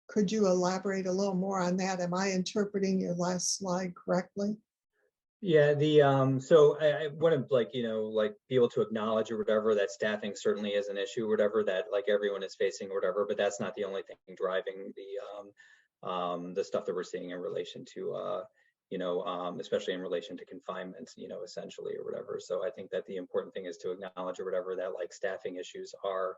Could you elaborate a little more on that? Am I interpreting your last slide correctly? Yeah, so I wouldn't be able to acknowledge or whatever that staffing certainly is an issue or whatever that like everyone is facing or whatever, but that's not the only thing driving the stuff that we're seeing in relation to especially in relation to confinement, essentially or whatever. So I think that the important thing is to acknowledge or whatever that like staffing issues are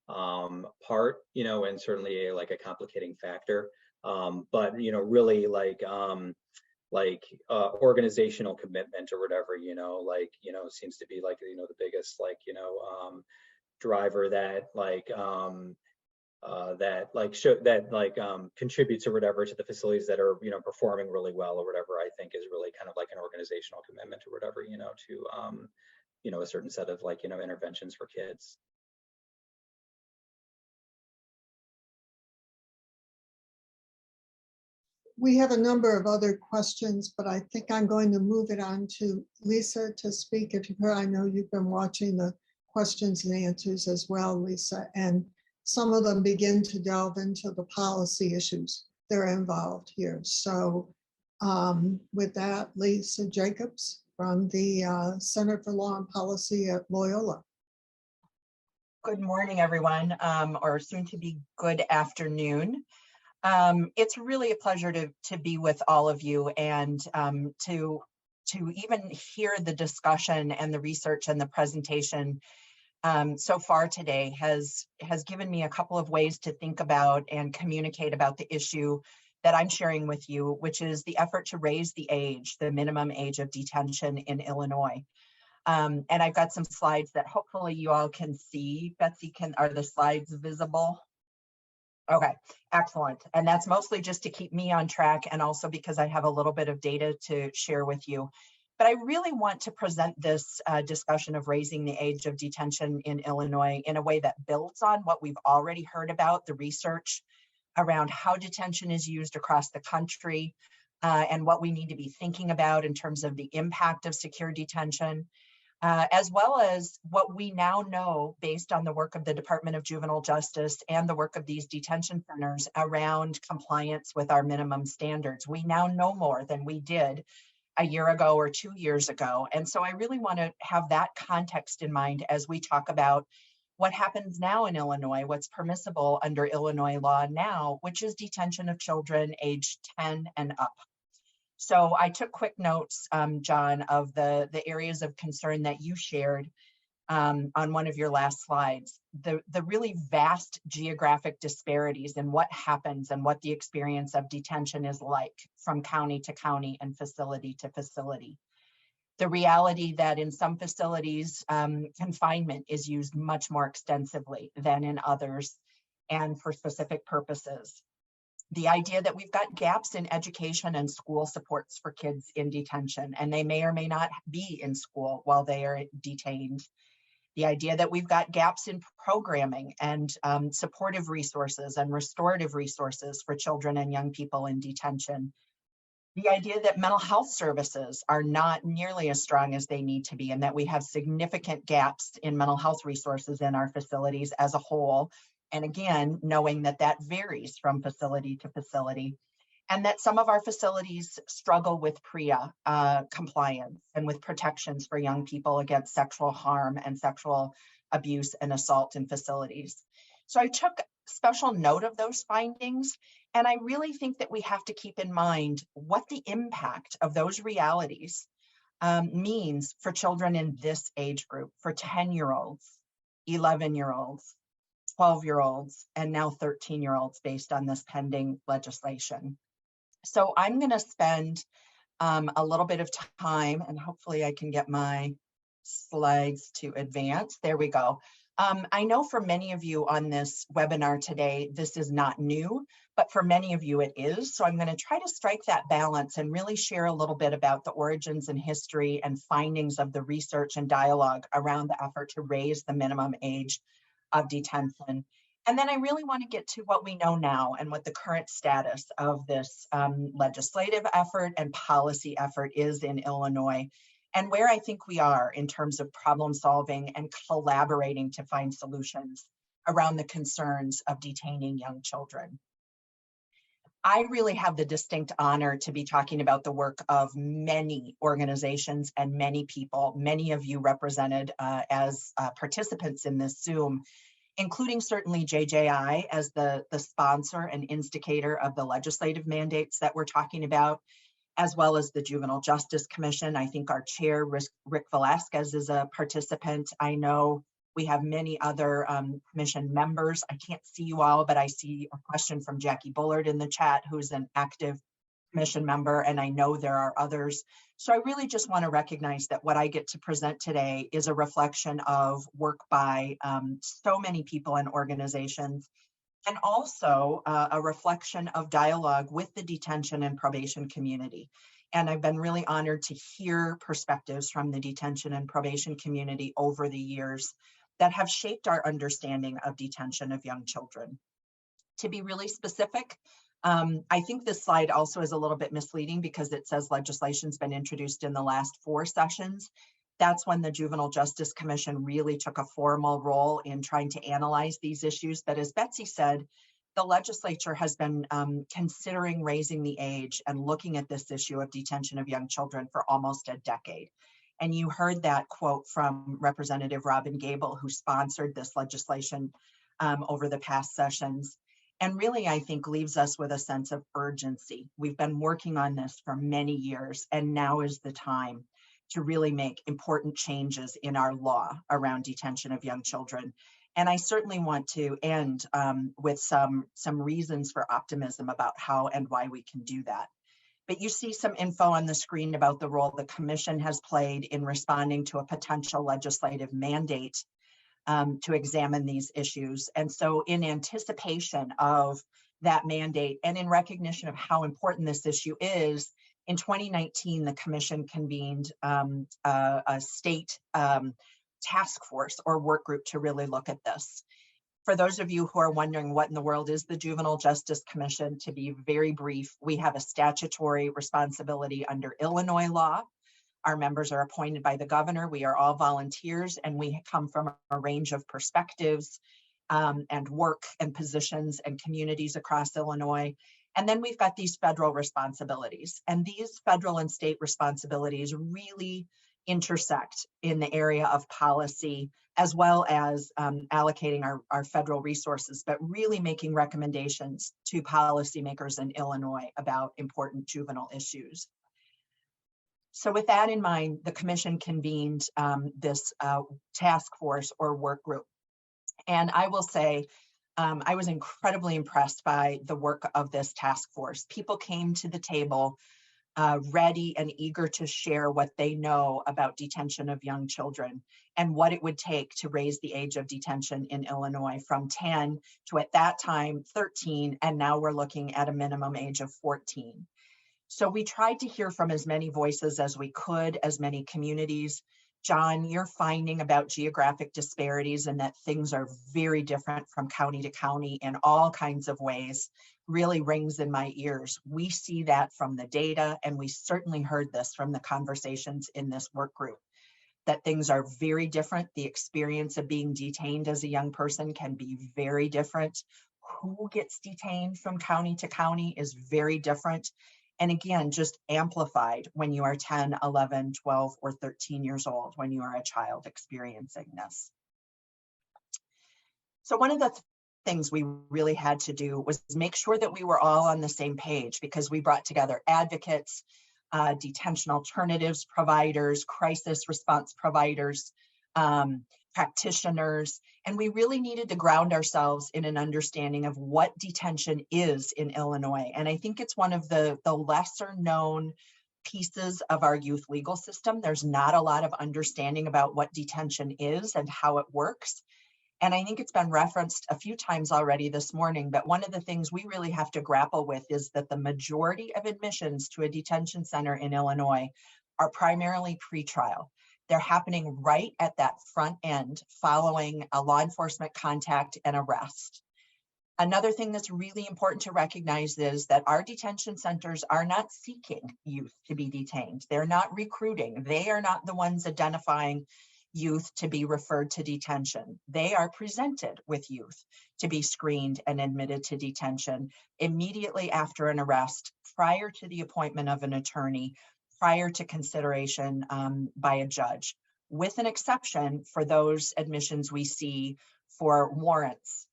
part, and certainly a complicating factor. But really organizational commitment or whatever, seems to be the biggest driver that contributes or whatever to the facilities that are performing really well or whatever. I think is really kind of like an organizational commitment or whatever, to a certain set of interventions for kids. We have a number of other questions, but I think I'm going to move it on to Lisa to speak. If you've heard, I know you've been watching the questions and answers as well, Lisa, and some of them begin to delve into the policy issues that are involved here. So with that, Lisa Jacobs from the Center for Law and Policy at Loyola. Good morning, everyone, or soon to be good afternoon. It's really a pleasure to be with all of you and to even hear the discussion and the research and the presentation so far today has given me a couple of ways to think about and communicate about the issue that I'm sharing with you, which is the effort to raise the minimum age of detention in Illinois. And I've got some slides that hopefully you all can see. Betsy, are the slides visible? Okay, excellent. And that's mostly just to keep me on track and also because I have a little bit of data to share with you. But I really want to present this discussion of raising the age of detention in Illinois in a way that builds on what we've already heard about, the research around how detention is used across the country and what we need to be thinking about in terms of the impact of secure detention. As well as what we now know based on the work of the Department of Juvenile Justice and the work of these detention centers around compliance with our minimum standards. We now know more than we did a year ago or 2 years ago. And so I really want to have that context in mind as we talk about what happens now in Illinois, what's permissible under Illinois law now, which is detention of children aged 10 and up. So I took quick notes, John, of the areas of concern that you shared on one of your last slides, the really vast geographic disparities in what happens and what the experience of detention is like from county to county and facility to facility. The reality that in some facilities, confinement is used much more extensively than in others and for specific purposes. The idea that we've got gaps in education and school supports for kids in detention, and they may or may not be in school while they are detained. The idea that we've got gaps in programming and supportive resources and restorative resources for children and young people in detention. The idea that mental health services are not nearly as strong as they need to be, and that we have significant gaps in mental health resources in our facilities as a whole. And again, knowing that that varies from facility to facility, and that some of our facilities struggle with PREA compliance and with protections for young people against sexual harm and sexual abuse and assault in facilities. So I took special note of those findings, and I really think that we have to keep in mind what the impact of those realities means for children in this age group, for 10-year-olds, 11-year-olds, 12-year-olds, and now 13-year-olds based on this pending legislation. So I'm going to spend a little bit of time, and hopefully I can get my slides to advance. There we go. I know for many of you on this webinar today, this is not new, but for many of you it is. So I'm going to try to strike that balance and really share a little bit about the origins and history and findings of the research and dialogue around the effort to raise the minimum age of detention. And then I really want to get to what we know now and what the current status of this legislative effort and policy effort is in Illinois, and where I think we are in terms of problem solving and collaborating to find solutions around the concerns of detaining young children. I really have the distinct honor to be talking about the work of many organizations and many people, many of you represented as participants in this Zoom, including certainly JJI as the sponsor and instigator of the legislative mandates that we're talking about, as well as the Juvenile Justice Commission. I think our chair, Rick Velasquez, is a participant. I know we have many other commission members. I can't see you all, but I see a question from Jackie Bullard in the chat, who's an active commission member, and I know there are others. So I really just want to recognize that what I get to present today is a reflection of work by so many people and organizations, and also a reflection of dialogue with the detention and probation community. And I've been really honored to hear perspectives from the detention and probation community over the years that have shaped our understanding of detention of young children. To be really specific, I think this slide also is a little bit misleading because it says legislation's been introduced in the last 4 sessions. That's when the Juvenile Justice Commission really took a formal role in trying to analyze these issues. But as Betsy said, the legislature has been considering raising the age and looking at this issue of detention of young children for almost a decade. And you heard that quote from Representative Robin Gable, who sponsored this legislation over the past sessions. And really, I think, leaves us with a sense of urgency. We've been working on this for many years, and now is the time to really make important changes in our law around detention of young children. And I certainly want to end with some reasons for optimism about how and why we can do that. But you see some info on the screen about the role the Commission has played in responding to a potential legislative mandate to examine these issues. And so in anticipation of that mandate and in recognition of how important this issue is, in 2019, the Commission convened a state task force or work group to really look at this. For those of you who are wondering what in the world is the Juvenile Justice Commission, to be very brief, we have a statutory responsibility under Illinois law. Our members are appointed by the governor. We are all volunteers, and we come from a range of perspectives and work and positions and communities across Illinois. And then we've got these federal responsibilities, and these federal and state responsibilities really intersect in the area of policy, as well as allocating our federal resources, but really making recommendations to policymakers in Illinois about important juvenile issues. So with that in mind, the Commission convened this task force or work group. And I will say, I was incredibly impressed by the work of this task force. People came to the table ready and eager to share what they know about detention of young children and what it would take to raise the age of detention in Illinois from 10 to, at that time, 13, and now we're looking at a minimum age of 14. So we tried to hear from as many voices as we could, as many communities. John, your finding about geographic disparities and that things are very different from county to county in all kinds of ways really rings in my ears. We see that from the data, and we certainly heard this from the conversations in this work group, that things are very different. The experience of being detained as a young person can be very different. Who gets detained from county to county is very different. And again, just amplified when you are 10, 11, 12, or 13 years old, when you are a child experiencing this. So one of the things we really had to do was make sure that we were all on the same page, because we brought together advocates, detention alternatives providers, crisis response providers, practitioners, and we really needed to ground ourselves in an understanding of what detention is in Illinois. And I think it's one of the lesser known pieces of our youth legal system. There's not a lot of understanding about what detention is and how it works. And I think it's been referenced a few times already this morning, but one of the things we really have to grapple with is that the majority of admissions to a detention center in Illinois are primarily pretrial. They're happening right at that front end following a law enforcement contact and arrest. Another thing that's really important to recognize is that our detention centers are not seeking youth to be detained. They're not recruiting. They are not the ones identifying youth to be referred to detention. They are presented with youth to be screened and admitted to detention immediately after an arrest, prior to the appointment of an attorney, prior to consideration by a judge, with an exception for those admissions we see for warrants,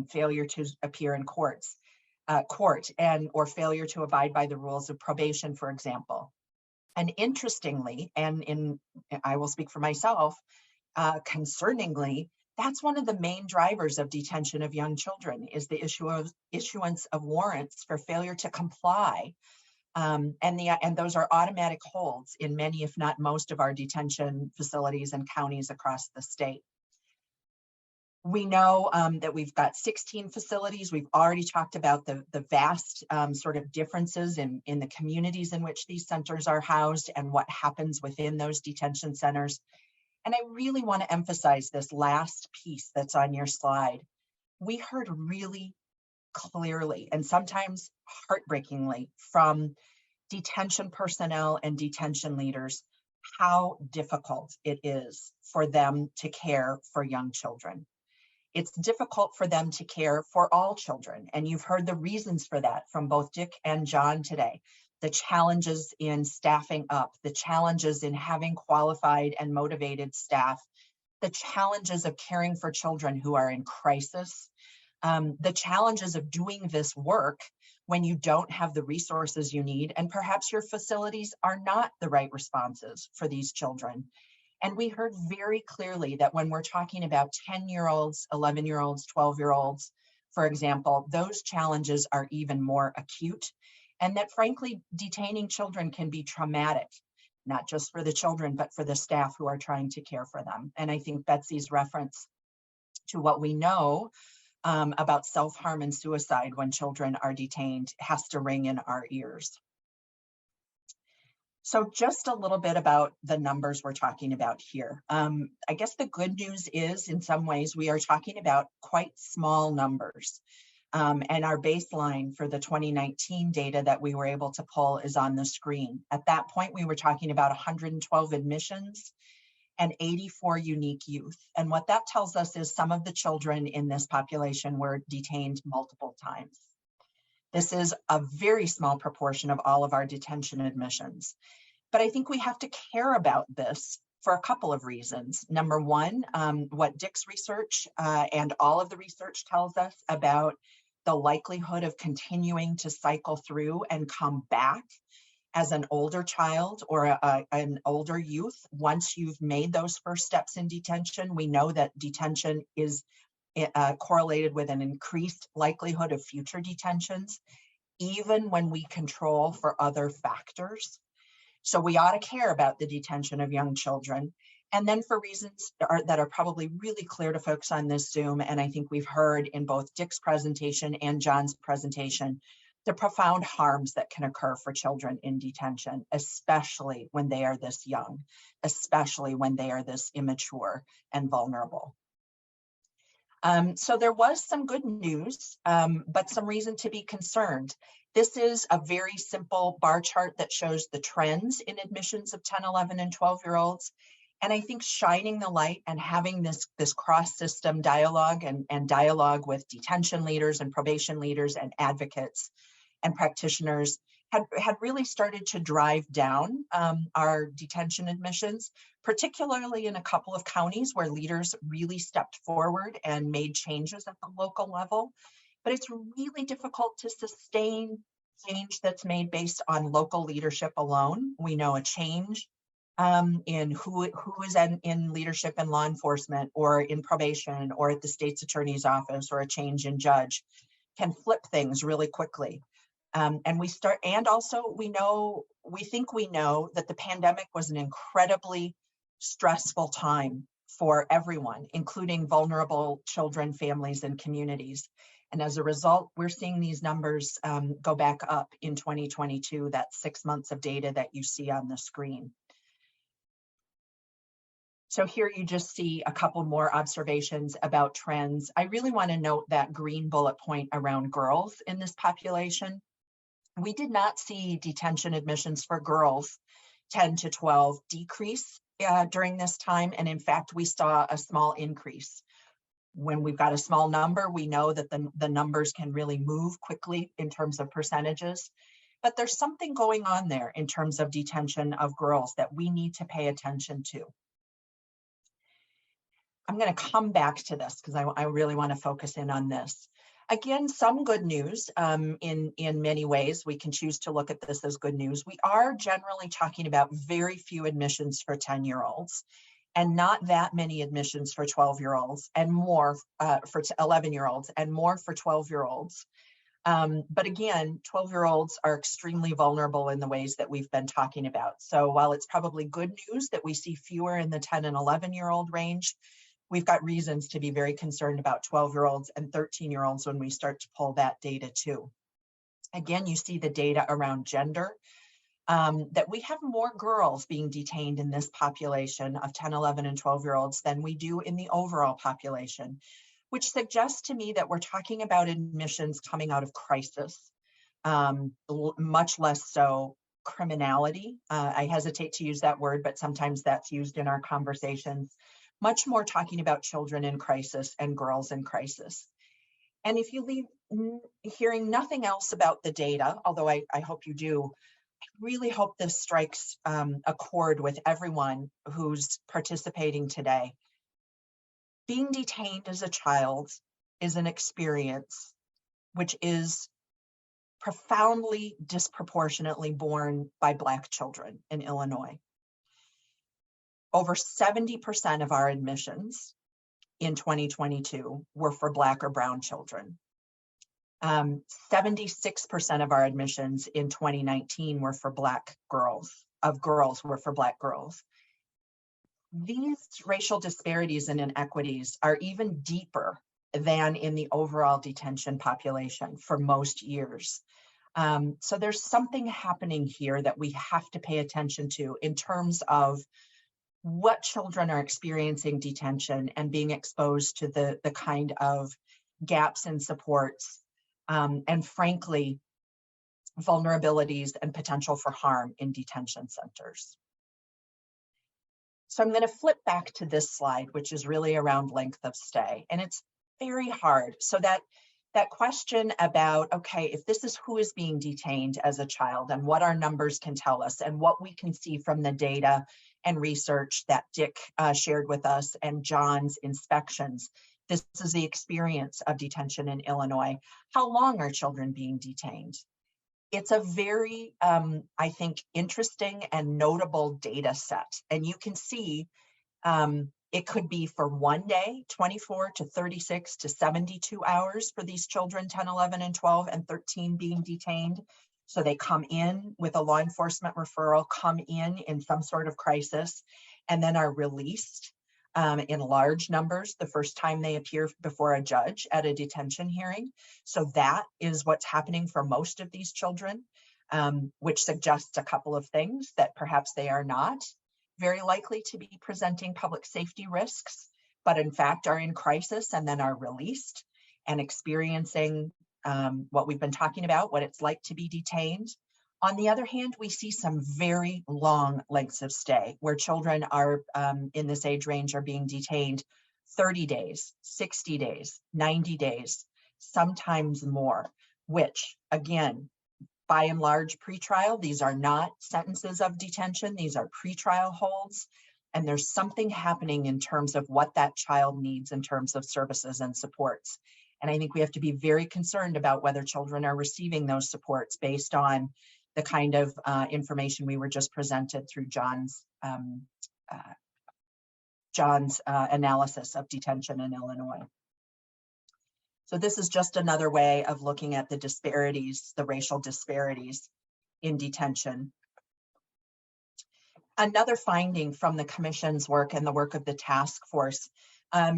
failure to appear in court, or failure to abide by the rules of probation, for example. And interestingly, and I will speak for myself, concerningly, that's one of the main drivers of detention of young children, is the issuance of warrants for failure to comply. And those are automatic holds in many, if not most, of our detention facilities and counties across the state. We know that we've got 16 facilities. We've already talked about the vast sort of differences in the communities in which these centers are housed and what happens within those detention centers. And I really want to emphasize this last piece that's on your slide. We heard really clearly and sometimes heartbreakingly from detention personnel and detention leaders how difficult it is for them to care for young children. It's difficult for them to care for all children. And you've heard the reasons for that from both Dick and John today. The challenges in staffing up, the challenges in having qualified and motivated staff, the challenges of caring for children who are in crisis, the challenges of doing this work when you don't have the resources you need, and perhaps your facilities are not the right responses for these children. And we heard very clearly that when we're talking about 10-year-olds, 11-year-olds, 12-year-olds, for example, those challenges are even more acute, and that frankly, detaining children can be traumatic, not just for the children, but for the staff who are trying to care for them. And I think Betsy's reference to what we know about self-harm and suicide when children are detained has to ring in our ears. So just a little bit about the numbers we're talking about here. I guess the good news is, in some ways, we are talking about quite small numbers. And our baseline for the 2019 data that we were able to pull is on the screen. At that point, we were talking about 112 admissions and 84 unique youth. And what that tells us is some of the children in this population were detained multiple times. This is a very small proportion of all of our detention admissions. But I think we have to care about this for a couple of reasons. Number one, what Dick's research and all of the research tells us about the likelihood of continuing to cycle through and come back as an older child or an older youth. Once you've made those first steps in detention, we know that detention is correlated with an increased likelihood of future detentions, even when we control for other factors. So we ought to care about the detention of young children. And then for reasons that are probably really clear to folks on this Zoom, and I think we've heard in both Dick's presentation and John's presentation, the profound harms that can occur for children in detention, especially when they are this young, especially when they are this immature and vulnerable. So there was some good news, but some reason to be concerned. This is a very simple bar chart that shows the trends in admissions of 10, 11, and 12-year-olds. And I think shining the light and having this cross-system dialogue and dialogue with detention leaders and probation leaders and advocates and practitioners had really started to drive down our detention admissions, particularly in a couple of counties where leaders really stepped forward and made changes at the local level. But it's really difficult to sustain change that's made based on local leadership alone. We know a change in who is in leadership in law enforcement or in probation or at the state's attorney's office, or a change in judge can flip things really quickly. And we think we know that the pandemic was an incredibly stressful time for everyone, including vulnerable children, families, and communities. And as a result, we're seeing these numbers go back up in 2022, that's 6 months of data that you see on the screen. So here you just see a couple more observations about trends. I really want to note that green bullet point around girls in this population. We did not see detention admissions for girls 10 to 12 decrease during this time. And in fact, we saw a small increase. When we've got a small number, we know that the numbers can really move quickly in terms of percentages. But there's something going on there in terms of detention of girls that we need to pay attention to. I'm going to come back to this because I really want to focus in on this. Again, some good news in many ways. We can choose to look at this as good news. We are generally talking about very few admissions for 10-year-olds and not that many admissions for 12-year-olds and more for 11-year-olds and more for 12-year-olds. But again, 12-year-olds are extremely vulnerable in the ways that we've been talking about. So while it's probably good news that we see fewer in the 10 and 11-year-old range, we've got reasons to be very concerned about 12-year-olds and 13-year-olds when we start to pull that data too. Again, you see the data around gender, that we have more girls being detained in this population of 10, 11, and 12-year-olds than we do in the overall population, which suggests to me that we're talking about admissions coming out of crisis, much less so criminality. I hesitate to use that word, but sometimes that's used in our conversations. Much more talking about children in crisis and girls in crisis. And if you leave hearing nothing else about the data, although I hope you do, I really hope this strikes a chord with everyone who's participating today. Being detained as a child is an experience which is profoundly disproportionately borne by Black children in Illinois. Over 70% of our admissions in 2022 were for Black or brown children. 76% of our admissions in 2019 were for Black girls, were for Black girls. These racial disparities and inequities are even deeper than in the overall detention population for most years. So there's something happening here that we have to pay attention to in terms of what children are experiencing detention and being exposed to the kind of gaps in supports and frankly, vulnerabilities and potential for harm in detention centers. So I'm going to flip back to this slide, which is really around length of stay. And it's very hard. So that question about, okay, if this is who is being detained as a child and what our numbers can tell us and what we can see from the data and research that Dick shared with us and John's inspections. This is the experience of detention in Illinois. How long are children being detained? It's a very, I think, interesting and notable data set. And you can see it could be for 1 day, 24 to 36 to 72 hours for these children, 10, 11, and 12, and 13 being detained. So they come in with a law enforcement referral, come in some sort of crisis, and then are released in large numbers the first time they appear before a judge at a detention hearing. So that is what's happening for most of these children, which suggests a couple of things, that perhaps they are not very likely to be presenting public safety risks, but in fact are in crisis and then are released and experiencing what we've been talking about, what it's like to be detained. On the other hand, we see some very long lengths of stay where children are in this age range are being detained 30 days, 60 days, 90 days, sometimes more, which again, by and large pretrial, these are not sentences of detention, these are pretrial holds. And there's something happening in terms of what that child needs in terms of services and supports. And I think we have to be very concerned about whether children are receiving those supports based on the kind of information we were just presented through John's analysis of detention in Illinois. So this is just another way of looking at the disparities, the racial disparities in detention. Another finding from the Commission's work and the work of the task force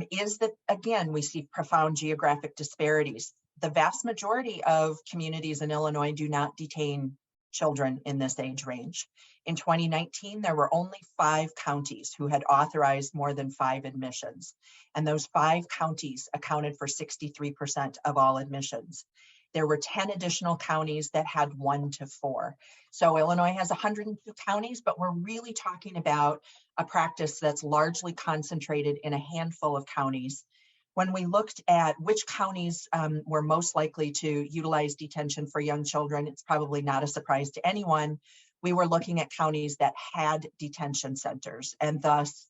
is that, again, we see profound geographic disparities. The vast majority of communities in Illinois do not detain children in this age range. In 2019, there were only 5 counties who had authorized more than 5 admissions, and those 5 counties accounted for 63% of all admissions. There were 10 additional counties that had 1 to 4. So Illinois has 102 counties, but we're really talking about a practice that's largely concentrated in a handful of counties. When we looked at which counties were most likely to utilize detention for young children, it's probably not a surprise to anyone. We were looking at counties that had detention centers, and thus,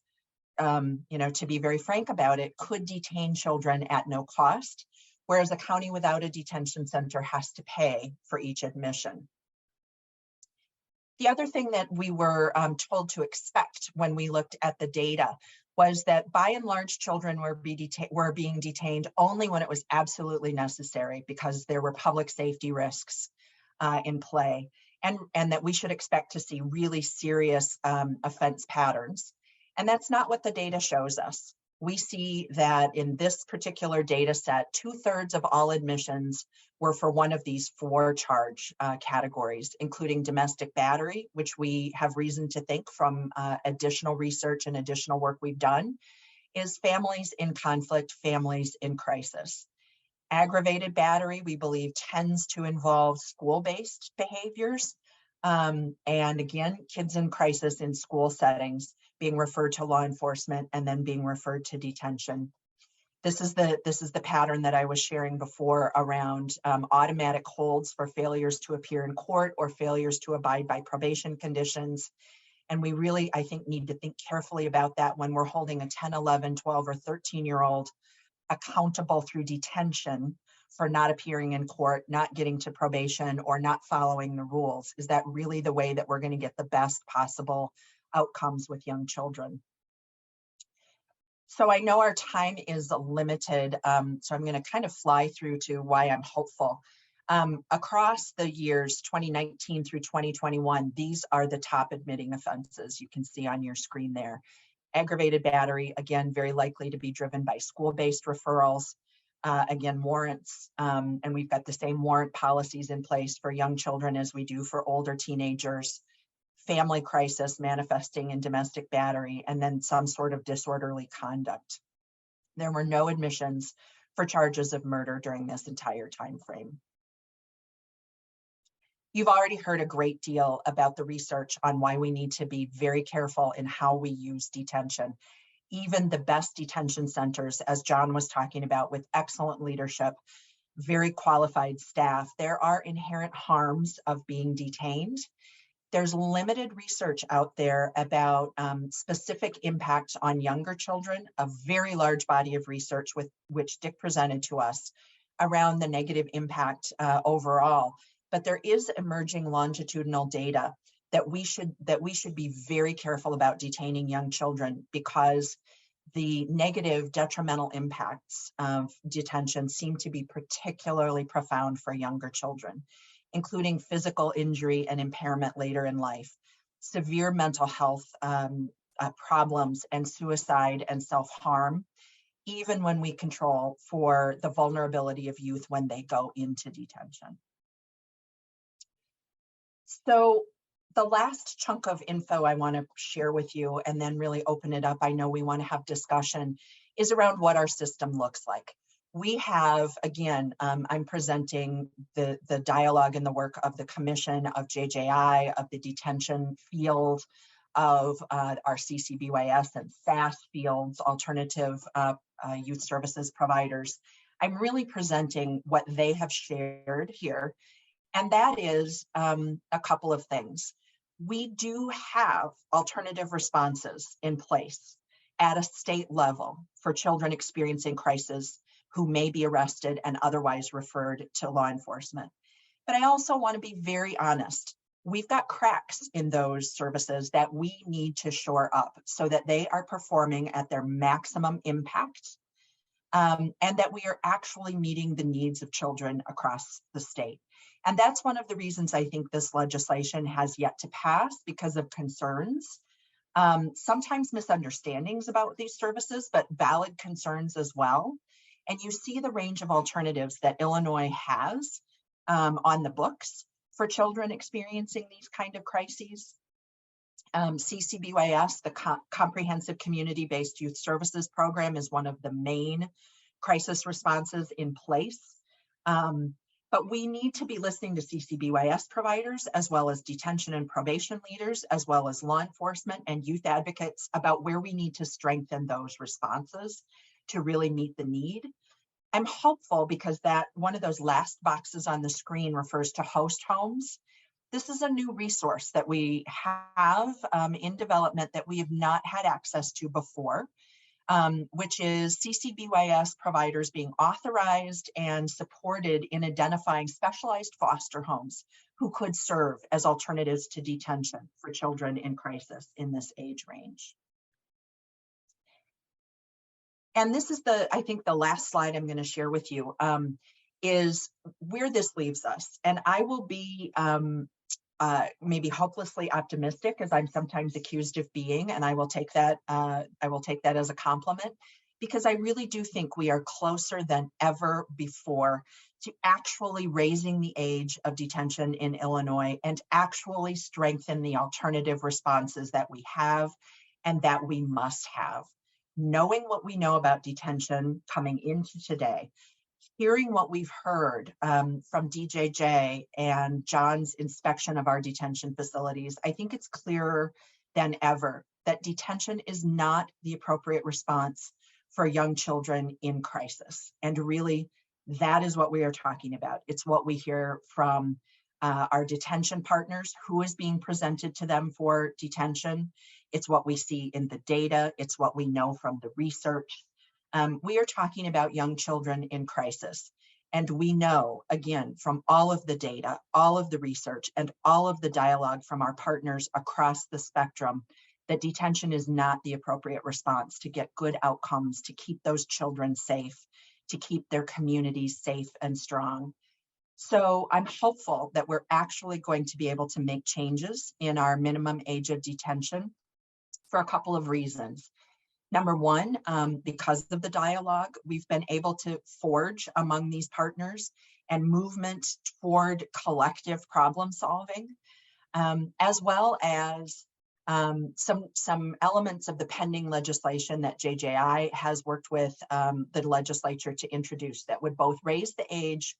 to be very frank about it, could detain children at no cost, whereas a county without a detention center has to pay for each admission. The other thing that we were told to expect when we looked at the data was that by and large, children were being detained only when it was absolutely necessary because there were public safety risks in play, and that we should expect to see really serious offense patterns. And that's not what the data shows us. We see that in this particular data set, 2/3 of all admissions were for one of these 4 charge categories, including domestic battery, which we have reason to think from additional research and additional work we've done, is families in conflict, families in crisis. Aggravated battery, we believe, tends to involve school-based behaviors. And again, kids in crisis in school settings being referred to law enforcement and then being referred to detention. This is the pattern that I was sharing before around automatic holds for failures to appear in court or failures to abide by probation conditions. And we really, I think, need to think carefully about that when we're holding a 10, 11, 12, or 13-year-old accountable through detention for not appearing in court, not getting to probation, or not following the rules. Is that really the way that we're going to get the best possible outcomes with young children? So I know our time is limited, so I'm going to kind of fly through to why I'm hopeful. Across the years 2019 through 2021, these are the top admitting offenses you can see on your screen there. Aggravated battery, again, very likely to be driven by school-based referrals. Again, warrants, and we've got the same warrant policies in place for young children as we do for older teenagers. Family crisis manifesting in domestic battery, and then some sort of disorderly conduct. There were no admissions for charges of murder during this entire time frame. You've already heard a great deal about the research on why we need to be very careful in how we use detention. Even the best detention centers, as John was talking about, with excellent leadership, very qualified staff, there are inherent harms of being detained. There's limited research out there about specific impacts on younger children, a very large body of research with which Dick presented to us around the negative impact overall. But there is emerging longitudinal data that we should be very careful about detaining young children, because the negative detrimental impacts of detention seem to be particularly profound for younger children, including physical injury and impairment later in life, severe mental health problems, and suicide and self-harm, even when we control for the vulnerability of youth when they go into detention. So the last chunk of info I want to share with you, and then really open it up, I know we want to have discussion, is around what our system looks like. We have, again, I'm presenting the dialogue and the work of the Commission, of JJI, of the detention field, of our CCBYS and SAS fields, alternative youth services providers. I'm really presenting what they have shared here, and that is a couple of things. We do have alternative responses in place at a state level for children experiencing crisis who may be arrested and otherwise referred to law enforcement. But I also want to be very honest. We've got cracks in those services that we need to shore up so that they are performing at their maximum impact, and that we are actually meeting the needs of children across the state. And that's one of the reasons I think this legislation has yet to pass, because of concerns sometimes misunderstandings about these services, but valid concerns as well. And you see the range of alternatives that Illinois has on the books for children experiencing these kind of crises. CCBYS, the Comprehensive Community-Based Youth Services Program, is one of the main crisis responses in place. But we need to be listening to CCBYS providers, as well as detention and probation leaders, as well as law enforcement and youth advocates about where we need to strengthen those responses to really meet the need. I'm hopeful because that one of those last boxes on the screen refers to host homes. This is a new resource that we have in development that we have not had access to before, which is CCBYS providers being authorized and supported in identifying specialized foster homes who could serve as alternatives to detention for children in crisis in this age range. And this is I think the last slide I'm going to share with you is where this leaves us. And I will be maybe hopelessly optimistic, as I'm sometimes accused of being, and I will take that as a compliment, because I really do think we are closer than ever before to actually raising the age of detention in Illinois and actually strengthen the alternative responses that we have and that we must have. Knowing what we know about detention coming into today, hearing what we've heard from DJJ and John's inspection of our detention facilities, I think it's clearer than ever that detention is not the appropriate response for young children in crisis. And really, that is what we are talking about. It's what we hear from our detention partners, who is being presented to them for detention. It's what we see in the data. It's what we know from the research. We are talking about young children in crisis. And we know, again, from all of the data, all of the research, and all of the dialogue from our partners across the spectrum, that detention is not the appropriate response to get good outcomes, to keep those children safe, to keep their communities safe and strong. So I'm hopeful that we're actually going to be able to make changes in our minimum age of detention for a couple of reasons. Number one, because of the dialogue we've been able to forge among these partners and movement toward collective problem solving, as well as some elements of the pending legislation that JJI has worked with the legislature to introduce that would both raise the age,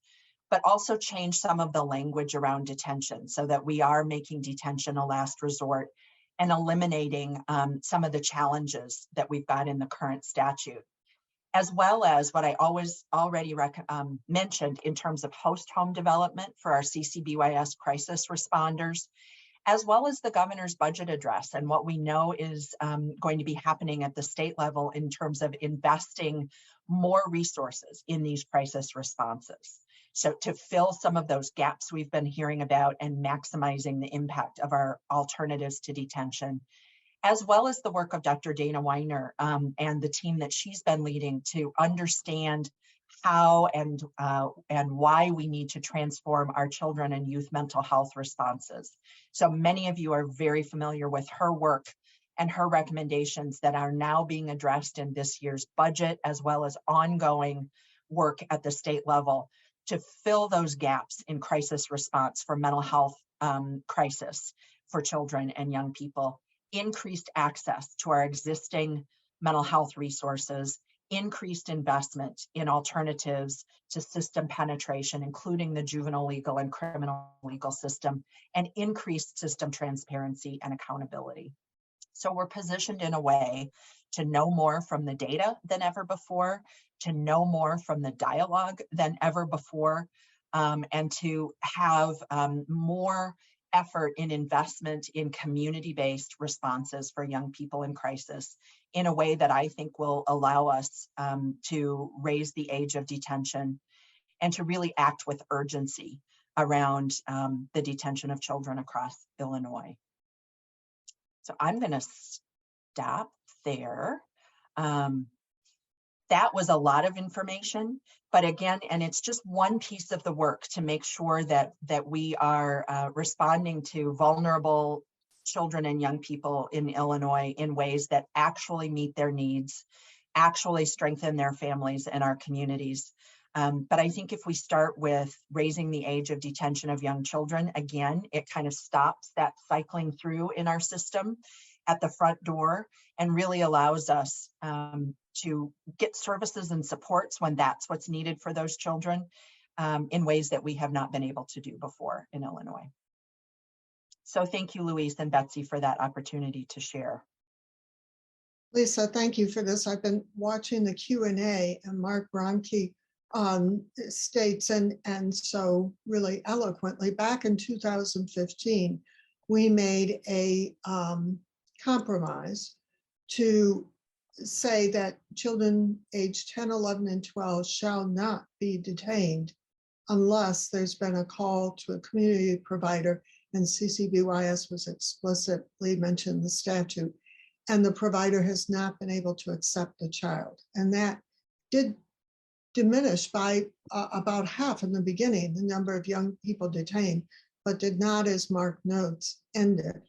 but also change some of the language around detention so that we are making detention a last resort and eliminating some of the challenges that we've got in the current statute, as well as what I already mentioned in terms of host home development for our CCBYS crisis responders, as well as the governor's budget address and what we know is going to be happening at the state level in terms of investing more resources in these crisis responses. So to fill some of those gaps we've been hearing about and maximizing the impact of our alternatives to detention, as well as the work of Dr. Dana Weiner and the team that she's been leading to understand how and why we need to transform our children and youth mental health responses. So many of you are very familiar with her work and her recommendations that are now being addressed in this year's budget, as well as ongoing work at the state level to fill those gaps in crisis response for mental health crisis for children and young people, increased access to our existing mental health resources, increased investment in alternatives to system penetration, including the juvenile legal and criminal legal system, and increased system transparency and accountability. So we're positioned in a way to know more from the data than ever before, to know more from the dialogue than ever before, and to have more effort in investment in community-based responses for young people in crisis in a way that I think will allow us to raise the age of detention and to really act with urgency around the detention of children across Illinois. So I'm going to stop there. That was a lot of information, but again, and it's just one piece of the work to make sure that we are responding to vulnerable children and young people in Illinois in ways that actually meet their needs, actually strengthen their families and our communities. But I think if we start with raising the age of detention of young children, again, it kind of stops that cycling through in our system at the front door and really allows us to get services and supports when that's what's needed for those children in ways that we have not been able to do before in Illinois. So thank you, Louise and Betsy, for that opportunity to share. Lisa, thank you for this. I've been watching the Q&A, and Mark Ronke states, and so really eloquently, back in 2015, we made a compromise to say that children aged 10, 11, and 12 shall not be detained unless there's been a call to a community provider, and CCBYS was explicitly mentioned in the statute, and the provider has not been able to accept the child. And that did diminish by about half in the beginning, the number of young people detained, but did not, as Mark notes, end it.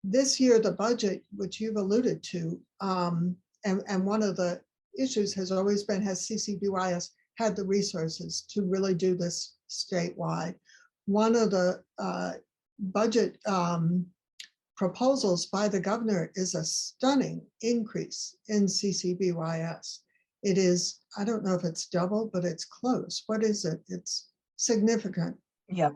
This year, the budget, which you've alluded to, and one of the issues has always been, has CCBYS had the resources to really do this statewide? One of the budget proposals by the governor is a stunning increase in CCBYS. It is, I don't know if it's double, but it's close. What is it? It's significant. Yeah,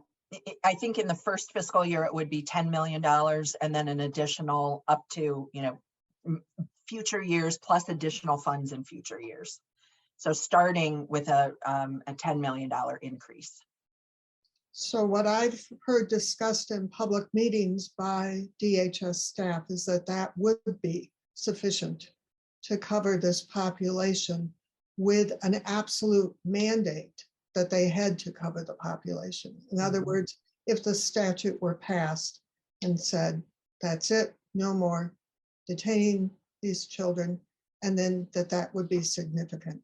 I think in the first fiscal year, it would be $10 million and then an additional up to, future years plus additional funds in future years. So starting with a $10 million increase. So what I've heard discussed in public meetings by DHS staff is that that would be sufficient to cover this population, with an absolute mandate that they had to cover the population. In other words, if the statute were passed and said, that's it, no more detaining these children, and then that would be significant.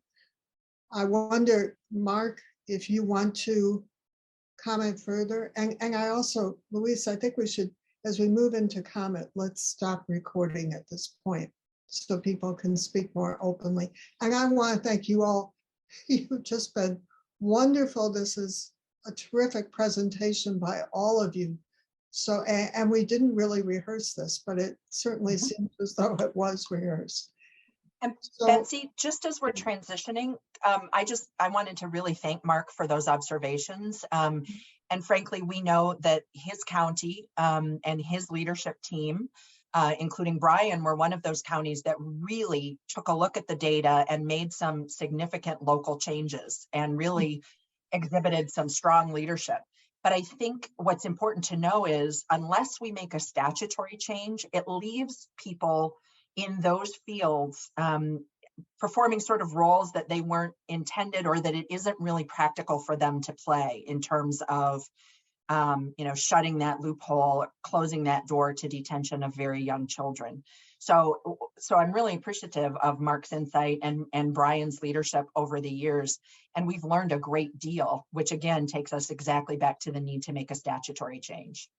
I wonder, Mark, if you want to comment further. And I also, Louise, I think we should, as we move into comment, let's stop recording at this point so people can speak more openly. And I want to thank you all. You've just been wonderful. This is a terrific presentation by all of you. So, and we didn't really rehearse this, but it certainly seems as though it was rehearsed. And so, Betsy, just as we're transitioning, I wanted to really thank Mark for those observations. And frankly, we know that his county and his leadership team, including Brian, were one of those counties that really took a look at the data and made some significant local changes and really exhibited some strong leadership. But I think what's important to know is, unless we make a statutory change, it leaves people in those fields performing sort of roles that they weren't intended, or that it isn't really practical for them to play in terms of shutting that loophole, closing that door to detention of very young children. So I'm really appreciative of Mark's insight and Brian's leadership over the years. And we've learned a great deal, which again takes us exactly back to the need to make a statutory change.